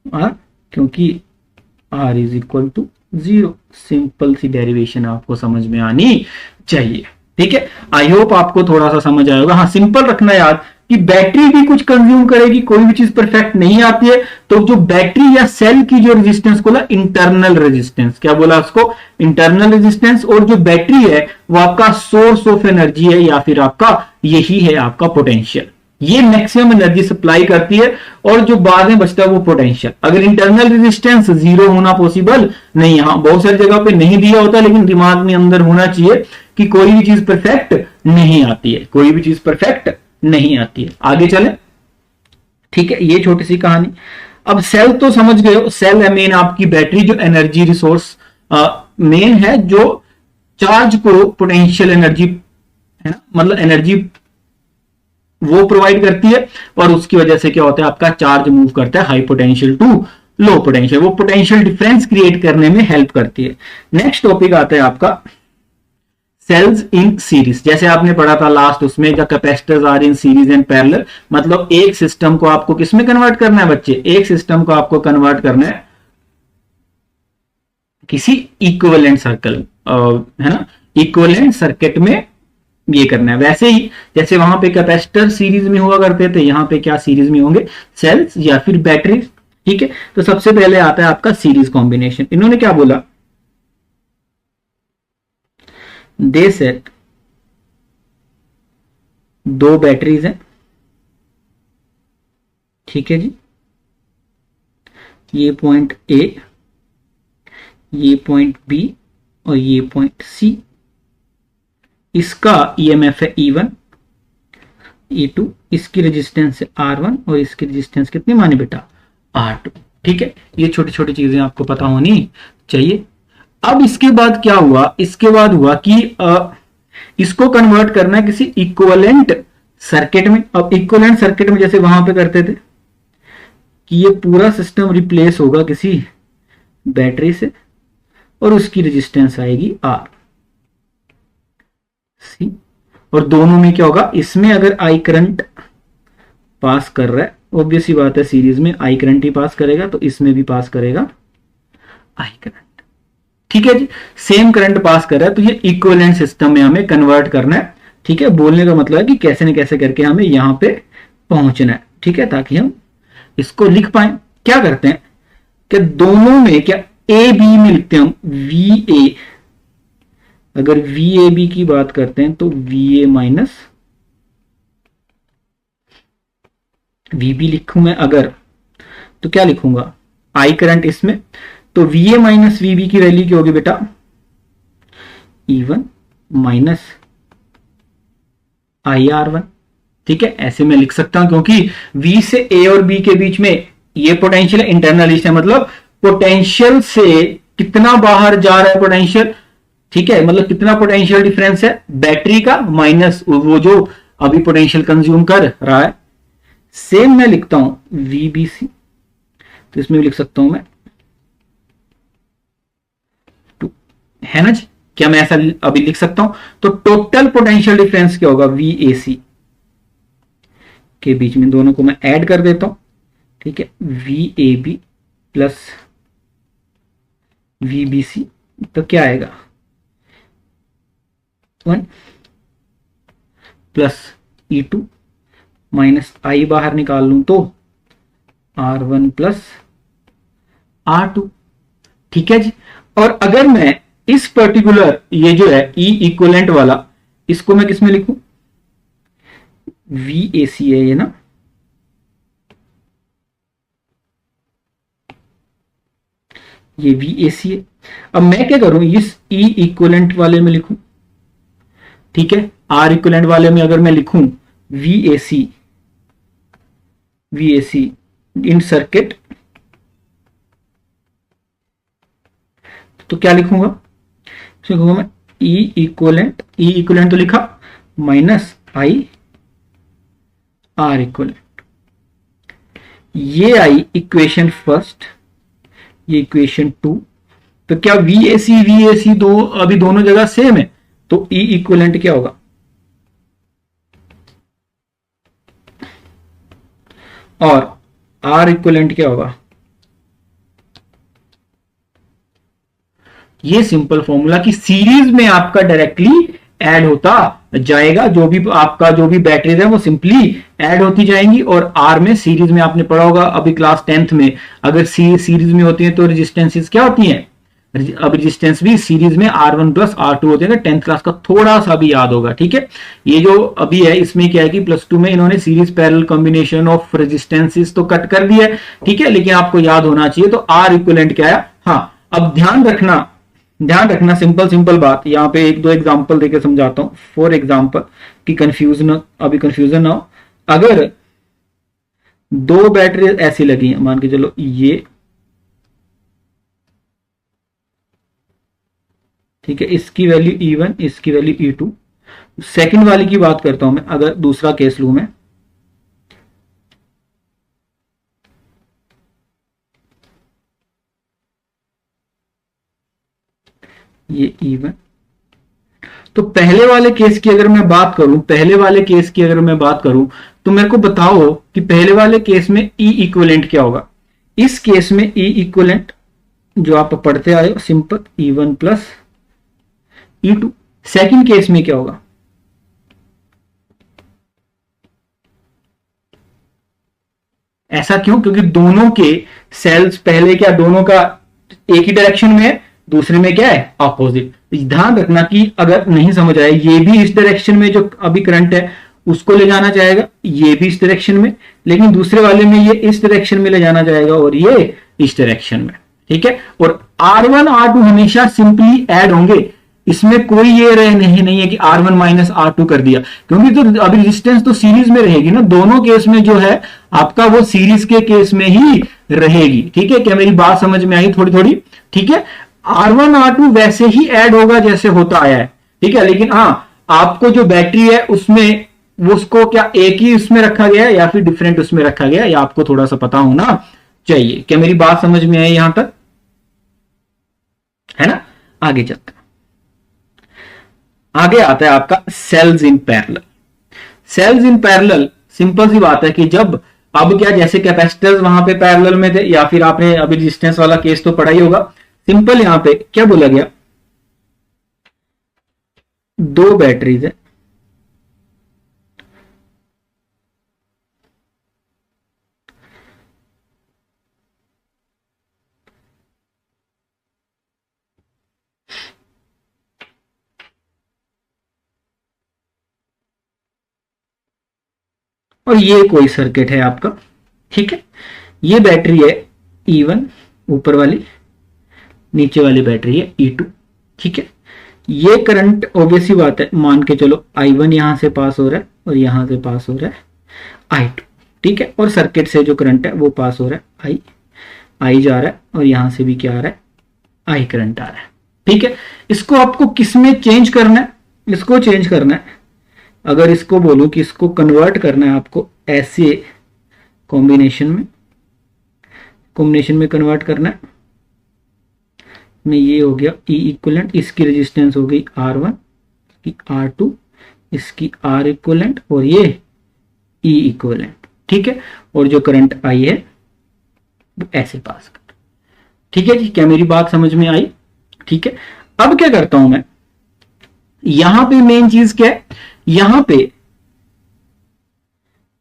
आर, क्योंकि R is equal to 0। Simple सी डेरिवेशन आपको समझ में आनी चाहिए। ठीक है, आई होप आपको थोड़ा सा समझ आएगा। हाँ, सिंपल रखना याद कि बैटरी भी कुछ कंज्यूम करेगी, कोई भी चीज परफेक्ट नहीं आती है। तो जो बैटरी या सेल की जो रेजिस्टेंस बोला इंटरनल रेजिस्टेंस, क्या बोला उसको? Internal resistance. और जो बैटरी है वो आपका सोर्स ऑफ एनर्जी है, या फिर आपका यही है आपका पोटेंशियल। ये मैक्सिमम एनर्जी सप्लाई करती है और जो बाद में बचता है वो पोटेंशियल। अगर इंटरनल रेजिस्टेंस 0 होना पॉसिबल नहीं, यहां बहुत सारी जगह पे नहीं दिया होता, लेकिन दिमाग में अंदर होना चाहिए कि कोई भी चीज परफेक्ट नहीं आती है, कोई भी चीज परफेक्ट नहीं आती है। आगे चले, ठीक है, ये छोटी सी कहानी। अब सेल तो समझ गए हो, सेल है मेन आपकी बैटरी जो एनर्जी रिसोर्स मेन है, जो चार्ज को पोटेंशियल एनर्जी है ना, मतलब एनर्जी वो प्रोवाइड करती है, और उसकी वजह से क्या होता है आपका चार्ज मूव करता है high potential to low potential, वो पोटेंशियल डिफरेंस क्रिएट करने में हेल्प करती है। नेक्स्ट टॉपिक आता है आपका सेल्स इन सीरीज। जैसे आपने पढ़ा था लास्ट उसमें, the capacitors are in series and parallel, मतलब एक सिस्टम को आपको किसमें कन्वर्ट करना है बच्चे? एक सिस्टम को आपको कन्वर्ट करना है किसी इक्विवेलेंट सर्कल, है ना, इक्विवेलेंट सर्किट में ये करना है। वैसे ही जैसे वहां पे कैपेसिटर सीरीज में हुआ करते थे, यहां पे क्या सीरीज में होंगे? सेल्स या फिर बैटरी। ठीक है, तो सबसे पहले आता है आपका सीरीज कॉम्बिनेशन। इन्होंने क्या बोला? दे सेट दो बैटरीज हैं, ठीक है जी, ये पॉइंट ए, ये पॉइंट बी और ये पॉइंट सी। इसका ईएमएफ है E1 E2, इसकी रेजिस्टेंस है R1 और इसकी रेजिस्टेंस कितनी मानी बेटा R2। ठीक है, ये छोटी छोटी चीजें आपको पता होनी चाहिए। अब इसके बाद क्या हुआ, इसके बाद हुआ कि इसको कन्वर्ट करना है किसी इक्विवेलेंट सर्किट में। अब इक्विवेलेंट सर्किट में जैसे वहां पे करते थे कि ये पूरा सिस्टम रिप्लेस होगा किसी बैटरी से और उसकी रेजिस्टेंस आएगी R C, और दोनों में क्या होगा, इसमें अगर आई करंट पास कर रहा है, ऑब्वियस सी बात है सीरीज में आई करंट ही पास करेगा, तो इसमें भी पास करेगा आई करंट। ठीक है जी, सेम करंट पास कर रहा है, तो ये इक्विवेलेंट सिस्टम में हमें कन्वर्ट करना है। ठीक है, बोलने का मतलब है कि कैसे न कैसे करके हमें यहां पे पहुंचना है। ठीक है, ताकि हम इसको लिख पाए। क्या करते हैं कि दोनों में क्या ए बी में लिखते हैं हम वी ए। अगर वी ए बी की बात करते हैं तो V A minus V B लिखूं मैं अगर, तो क्या लिखूंगा आई करंट इसमें, तो V A minus V B की वैल्यू क्या होगी बेटा E1 माइनस आई R1। ठीक है, ऐसे मैं लिख सकता हूं क्योंकि V से A और B के बीच में ये पोटेंशियल इंटरनल है, मतलब पोटेंशियल से कितना बाहर जा रहा है पोटेंशियल। ठीक है, मतलब कितना पोटेंशियल डिफरेंस है बैटरी का माइनस वो जो अभी पोटेंशियल कंज्यूम कर रहा है। सेम मैं लिखता हूं VBC, तो इसमें भी लिख सकता हूं मैं 2, है ना जी। क्या मैं ऐसा अभी लिख सकता हूं, तो टोटल पोटेंशियल डिफरेंस क्या होगा VAC के बीच में, दोनों को मैं ऐड कर देता हूं। ठीक है, VAB प्लस VBC, तो क्या आएगा 1 प्लस E2 माइनस आई बाहर निकाल लूं तो R1 प्लस R2। ठीक है जी, और अगर मैं इस पर्टिकुलर ये जो है E इक्विवेलेंट वाला, इसको मैं किसमें लिखूं VAC है ये ना, ये VAC है। अब मैं क्या करूं, इस E इक्विवेलेंट वाले में लिखूं। ठीक है, R इक्विवेलेंट वाले में अगर मैं लिखूं VAC इन सर्किट, तो क्या लिखूंगा, लिखूंगा मैं E इक्विवेलेंट तो लिखा माइनस आई R इक्विवेलेंट। ये आई इक्वेशन फर्स्ट, ये इक्वेशन 2। तो क्या VAC दो अभी दोनों जगह सेम है, तो E इक्विवेलेंट क्या होगा, और R इक्विवेलेंट क्या होगा। ये सिंपल फॉर्मूला कि सीरीज में आपका डायरेक्टली ऐड होता जाएगा, जो भी आपका जो भी बैटरीज है वो सिंपली ऐड होती जाएंगी। और R में सीरीज में आपने पढ़ा होगा अभी क्लास 10th में, अगर सीरीज में होती है तो रेजिस्टेंसेस क्या होती हैं, अब रेजिस्टेंस भी सीरीज में R1 प्लस R2 होते हैं। 10th क्लास का थोड़ा सा भी याद होगा। ठीक है, ये जो अभी है इसमें क्या है कि +2 में इन्होंने series parallel combination of resistances तो कट कर दिया है। ठीक है, लेकिन आपको याद होना चाहिए, तो R इक्विवेलेंट क्या है। हाँ, अब ध्यान रखना सिंपल बात, यहाँ पे एक दो एग्जांपल देके समझाता हूं फॉर एग्जांपल कि कंफ्यूजन ना हो। अगर दो बैटरी ऐसी लगी हैं, मान के चलो ये, ठीक है, इसकी वैल्यू E1, इसकी वैल्यू E2। सेकंड वाली की बात करता हूं मैं, अगर दूसरा केस लूं मैं, ये E1। तो पहले वाले केस की अगर मैं बात करूं, तो मेरे को बताओ कि पहले वाले केस में E इक्विवेलेंट क्या होगा। इस केस में E इक्विवेलेंट जो आप पढ़ते आए हो simple E1 plus E2। Second case में क्या होगा, ऐसा क्यों, क्योंकि दोनों के सेल्स पहले क्या दोनों का एक ही डायरेक्शन में है, दूसरे में क्या है, ऑपोजिट। ध्यान रखना कि अगर नहीं समझ आए, ये भी इस डायरेक्शन में जो अभी करंट है उसको ले जाना चाहेगा, ये भी इस डायरेक्शन में, लेकिन दूसरे वाले में ये इस डायरेक्शन में ले जाना चाहेगा और ये इस डायरेक्शन में, ठीक है। और R1 R2 हमेशा सिंपली ऐड होंगे, इसमें कोई ये रहे नहीं है कि R1 माइनस R2 कर दिया, क्योंकि तो अभी रेजिस्टेंस तो सीरीज में रहेगी ना, दोनों केस में जो है आपका वो सीरीज के केस में ही रहेगी, ठीक है। क्या मेरी बात समझ में आई थोड़ी थोड़ी, ठीक है। R1 R2 वैसे ही ऐड होगा जैसे होता आया है, ठीक है, लेकिन हाँ आपको जो बैटरी है उसमें वो उसको क्या एक ही उसमें रखा गया है या फिर डिफरेंट उसमें रखा गया है, या आपको थोड़ा सा पता होना चाहिए। क्या मेरी बात समझ में आई यहां तक, है ना। आगे चलते हैं, आगे आता है आपका cells in parallel. Cells in parallel simple सी बात है कि जब अब क्या, जैसे कैपेसिटर्स वहां पे पैरेलल में थे, या फिर आपने अभी रेजिस्टेंस वाला केस तो पढ़ा ही होगा। सिंपल यहां पे क्या बोला गया, दो बैटरीज है, और ये कोई सर्किट है आपका, ठीक है। ये बैटरी है E1 ऊपर वाली, नीचे वाली बैटरी है E2, ठीक है। ये करंट ऑब्वियस ही बात है, मान के चलो I1 यहां से पास हो रहा है और यहां से पास हो रहा है I2, ठीक है। और सर्किट से जो करंट है वो पास हो रहा है I जा रहा है, और यहां से भी क्या आ रहा है, I करंट आ रहा है, ठीक है। इसको आपको किस में चेंज करना है, इसको चेंज करना है, अगर इसको बोलूं कि इसको कन्वर्ट करना है आपको ऐसे कॉम्बिनेशन में कन्वर्ट करना है, में ये हो गया E इक्वलेंट, इसकी रेजिस्टेंस हो गई R1, इसकी R2, इसकी R इक्वलेंट, और ये E इक्वलेंट, ठीक है। और जो करंट I है वो ऐसे पास कर, ठीक है जी। क्या मेरी बात समझ में आई, ठीक है। अब क्या करता हूं मैं, यहां पे मेन चीज क्या है, यहां पे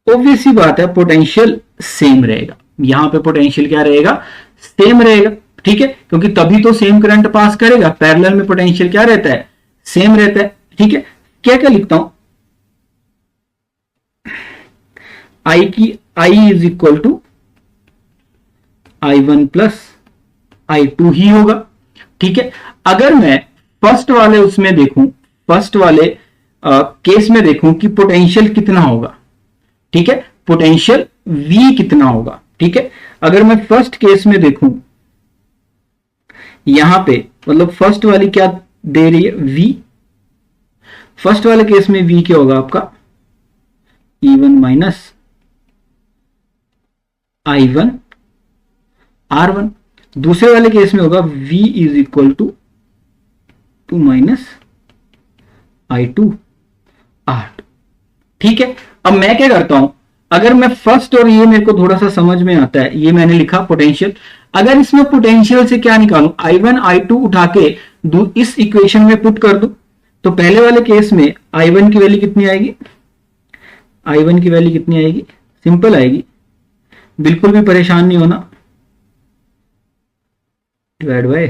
ऑब्वियस सी बात है पोटेंशियल सेम रहेगा, यहां पे पोटेंशियल क्या रहेगा, सेम रहेगा, ठीक है, क्योंकि तभी तो सेम करंट पास करेगा। पैरेलल में पोटेंशियल क्या रहता है, सेम रहता है, ठीक है। क्या क्या लिखता हूं, I is equal to I1 plus I2 ही होगा, ठीक है। अगर मैं फर्स्ट वाले उसमें देखूं, फर्स्ट वाले केस में देखूं कि पोटेंशियल कितना होगा, ठीक है, पोटेंशियल V कितना होगा, ठीक है। अगर मैं फर्स्ट केस में देखूं, यहां पे मतलब फर्स्ट वाली क्या दे रही है, V, फर्स्ट वाले केस में V क्या होगा आपका, E1 माइनस I1 R1। दूसरे वाले केस में होगा V is equal to 2 minus I2 R2, ठीक है। अब मैं क्या करता हूं, अगर मैं फर्स्ट, और ये मेरे को थोड़ा सा समझ में आता है, ये मैंने लिखा पोटेंशियल, अगर इसमें पोटेंशियल से क्या निकालूं, I1 I2 उठा के इस इक्वेशन में पुट कर दूं, तो पहले वाले केस में I1 की वैल्यू कितनी आएगी, I1 की वैल्यू कितनी आएगी, सिंपल आएगी, बिल्कुल भी परेशान नहीं होना, डिवाइड बाय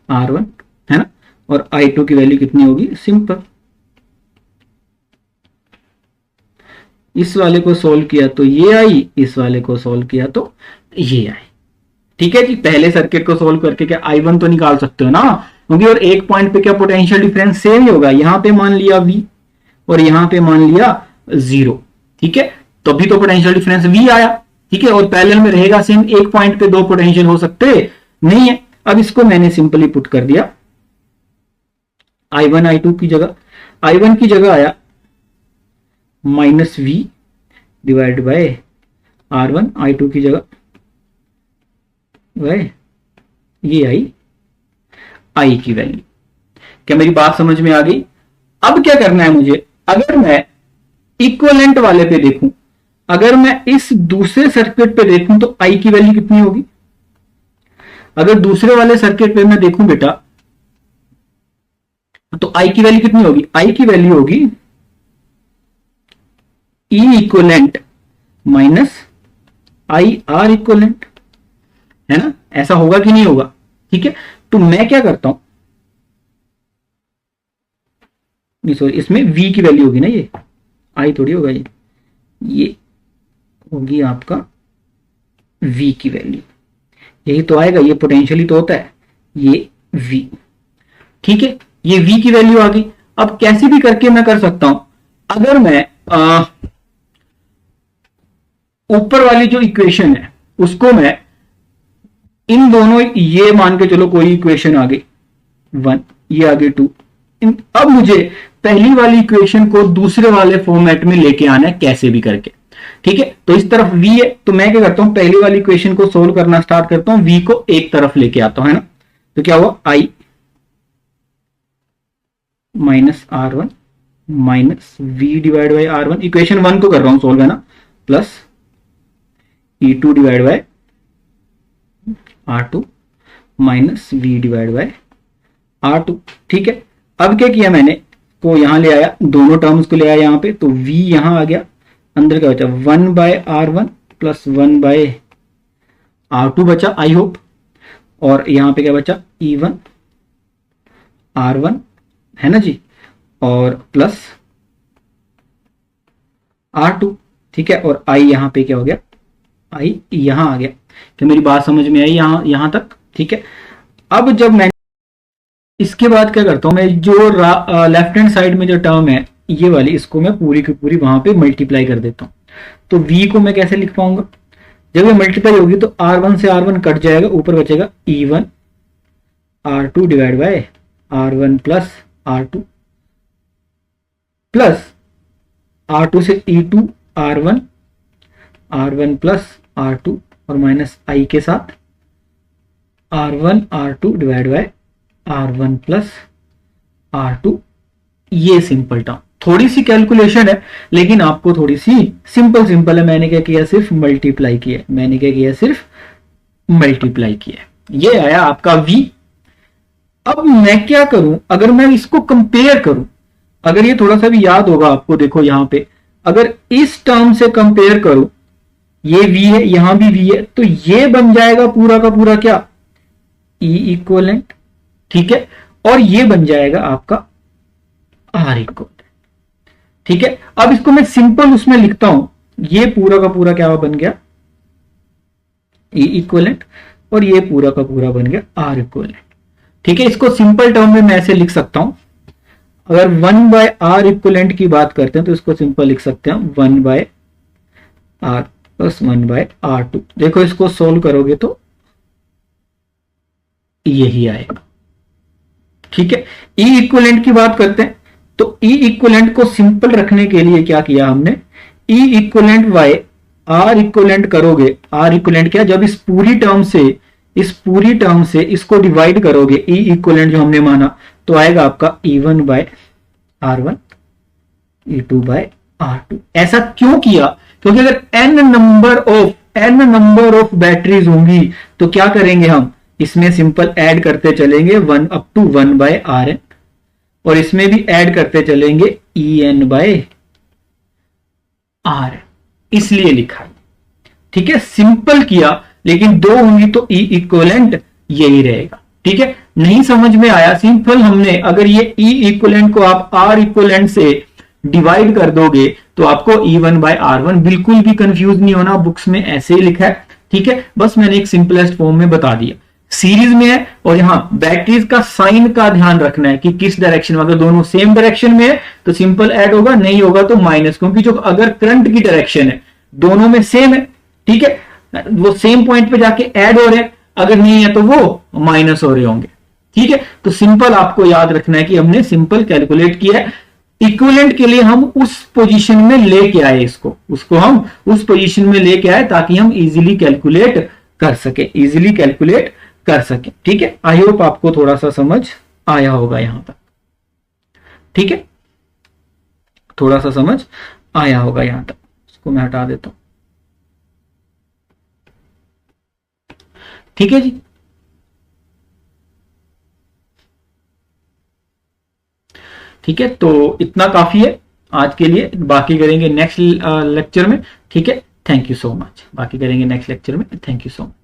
R1, है ना। और I2 की वैल्यू कितनी होगी, सिंपल, इस वाले को सोल्व किया तो ये आई, इस वाले को सोल्व किया तो ये आई, ठीक है जी। पहले सर्किट को सोल्व करके क्या I1 तो निकाल सकते हो ना, क्योंकि और एक पॉइंट पे क्या पोटेंशियल डिफरेंस सेम ही होगा, यहां पे मान लिया V और यहां पे मान लिया 0, ठीक है, तभी तो पोटेंशियल डिफरेंस V आया, ठीक है। और पैरेलल में रहेगा सेम, एक पॉइंट पे दो पोटेंशियल हो सकते नहीं है। अब इसको मैंने सिंपली पुट कर दिया, I1 I2 की जगह, I1 की जगह आया minus V divide by R1, I2 की जगह वह ये आई I की वैल्यू। क्या मेरी बात समझ में आ गई। अब क्या करना है मुझे, अगर मैं इक्विवेलेंट वाले पे देखूं, अगर मैं इस दूसरे सर्किट पे देखूं तो I की वैल्यू कितनी होगी, अगर दूसरे वाले सर्किट पे मैं देखूं बेटा तो I की वैल्यू कितनी होगी, I की वैल्यू होगी E equivalent minus I R equivalent, है ना, ऐसा होगा कि नहीं होगा, ठीक है। तो मैं क्या करता हूं, नहीं सॉरी, इसमें v की वैल्यू होगी ना, ये i थोड़ी होगा, ये होगी आपका v की वैल्यू, यही तो आएगा, ये पोटेंशियली तो होता है ये v। ठीक है, ये v की वैल्यू आ गई। अब कैसे भी करके मैं कर सकता हूं, अगर मैं ऊपर वाली जो इक्वेशन है उसको मैं इन दोनों, ये मान के चलो कोई इक्वेशन आ गई 1, ये आ गई 2, अब मुझे पहली वाली इक्वेशन को दूसरे वाले फॉर्मेट में लेके आना है कैसे भी करके। ठीक है, तो इस तरफ v है, तो मैं क्या करता हूं, पहली वाली इक्वेशन को सोल्व करना स्टार्ट करता हूं, v को एक तरफ लेके आता हूं, है ना। तो क्या हुआ, i minus r1 minus v divide by r1, equation 1 को कर रहा हूं सोल्व, है ना, plus e2 divide by r2 minus v divide by r2। ठीक है, अब क्या किया मैंने, को यहां ले आया, दोनों टर्म्स को ले आया यहां पे, तो v यहां आ गया, अंदर क्या बचा 1 bye r1 plus 1 bye r2 बचा, आई होप, और यहां पे क्या बचा e1 r1, है ना जी, और प्लस r2। ठीक है, और i यहां पे क्या हो गया, i यहां आ गया। तो मेरी बात समझ में आई यहां तक। ठीक है, अब जब मैं इसके बाद क्या करता हूं, मैं जो लेफ्ट हैंड साइड में जो टर्म है ये वाली, इसको मैं पूरी की पूरी वहां पे मल्टीप्लाई कर देता हूं। तो v को मैं कैसे लिख पाऊंगा, जब ये मल्टीप्लाई होगी तो r1 से r1 कट जाएगा, ऊपर बचेगा e1 r2 divide by r1 plus r2 plus r2 से e2 r1 r1 plus r2 और माइनस i के साथ r1 r2 divide by r1 plus r2। ये सिंपल टर्म, थोड़ी सी कैलकुलेशन है लेकिन आपको थोड़ी सी सिंपल है। मैंने क्या किया, सिर्फ मल्टीप्लाई किया, मैंने क्या किया, सिर्फ मल्टीप्लाई किया, ये आया आपका v। अब मैं क्या करूं, अगर मैं इसको कंपेयर करूं, अगर ये थोड़ा सा भी याद होगा आपको, देखो यहां पे अगर इस टर्म से कंपेयर करूं, ये v है, यहां भी v है, तो ये बन जाएगा पूरा का पूरा क्या, e इक्वलेंट। ठीक है, और ये बन जाएगा आपका r इक्वलेंट। ठीक है, अब इसको मैं सिंपल उसमें लिखता हूं, ये पूरा का पूरा क्या बन गया, e इक्वलेंट, और ये पूरा का पूरा बन गया r इक्वलेंट। ठीक है, इसको सिंपल टर्म में मैं ऐसे लिख सकता हूं, अगर 1 बाय r इक्वलेंट की बात करते हैं तो इसको सिंपल लिख सकते हैं 1 bye r plus 1 bye r2। देखो इसको सोल्व करोगे तो यही आएगा। ठीक है, e इक्वलेंट की बात करते हैं तो e इक्वलेंट को सिंपल रखने के लिए क्या किया हमने, e equivalent by r equivalent करोगे, r इक्वलेंट क्या, जब इस पूरी टर्म से इसको डिवाइड करोगे, e इक्वलेंट जो हमने माना, तो आएगा आपका e1 bye r1 e2 bye r2। ऐसा क्यों किया, क्योंकि अगर n नंबर ऑफ बैटरीज होंगी तो क्या करेंगे हम, इसमें सिंपल ऐड करते चलेंगे 1 अप टू 1 बाय rn, और इसमें भी ऐड करते चलेंगे en बाय r, इसलिए लिखा। ठीक है, सिंपल किया, लेकिन दो होंगी तो e इक्वलेंट यही रहेगा। ठीक है, नहीं समझ में आया, सिंपल हमने अगर ये e इक्वलेंट को आप r इक्वलेंट से डिवाइड कर दोगे तो आपको e1 बाय r1, बिल्कुल भी कंफ्यूज नहीं होना, बुक्स में ऐसे ही लिखा है। ठीक है, बस मैंने एक सिंपलेस्ट फॉर्म में बता दिया, सीरीज में है, और यहां बैटरीज का साइन का ध्यान रखना है कि किस डायरेक्शन में, अगर दोनों सेम डायरेक्शन में है तो सिंपल ऐड होगा, नहीं होगा तो माइनस, क्योंकि जो अगर करंट की डायरेक्शन है दोनों में सेम है, ठीक है, वो सेम पॉइंट पे जाके ऐड हो रहे हैं, अगर नहीं है तो वो माइनस हो रहे होंगे। ठीक है, तो सिंपल आपको याद रखना है कि हमने सिंपल कैलकुलेट किया है, इक्विवेलेंट के लिए हम उस पोजीशन में लेके आए, उसको हम उस पोजीशन में लेके आए ताकि हम इजीली कैलकुलेट कर सके, ठीक है। आई होप आपको थोड़ा सा समझ आया होगा यहां तक, ठीक है, थोड़ा सा समझ आया होगा यहां तक। इसको मैं हटा देता हूं, ठीक है जी। ठीक है, तो इतना काफी है आज के लिए, बाकी करेंगे नेक्स्ट लेक्चर में, ठीक है। थैंक यू सो मच, बाकी करेंगे नेक्स्ट लेक्चर में। Thank you so much.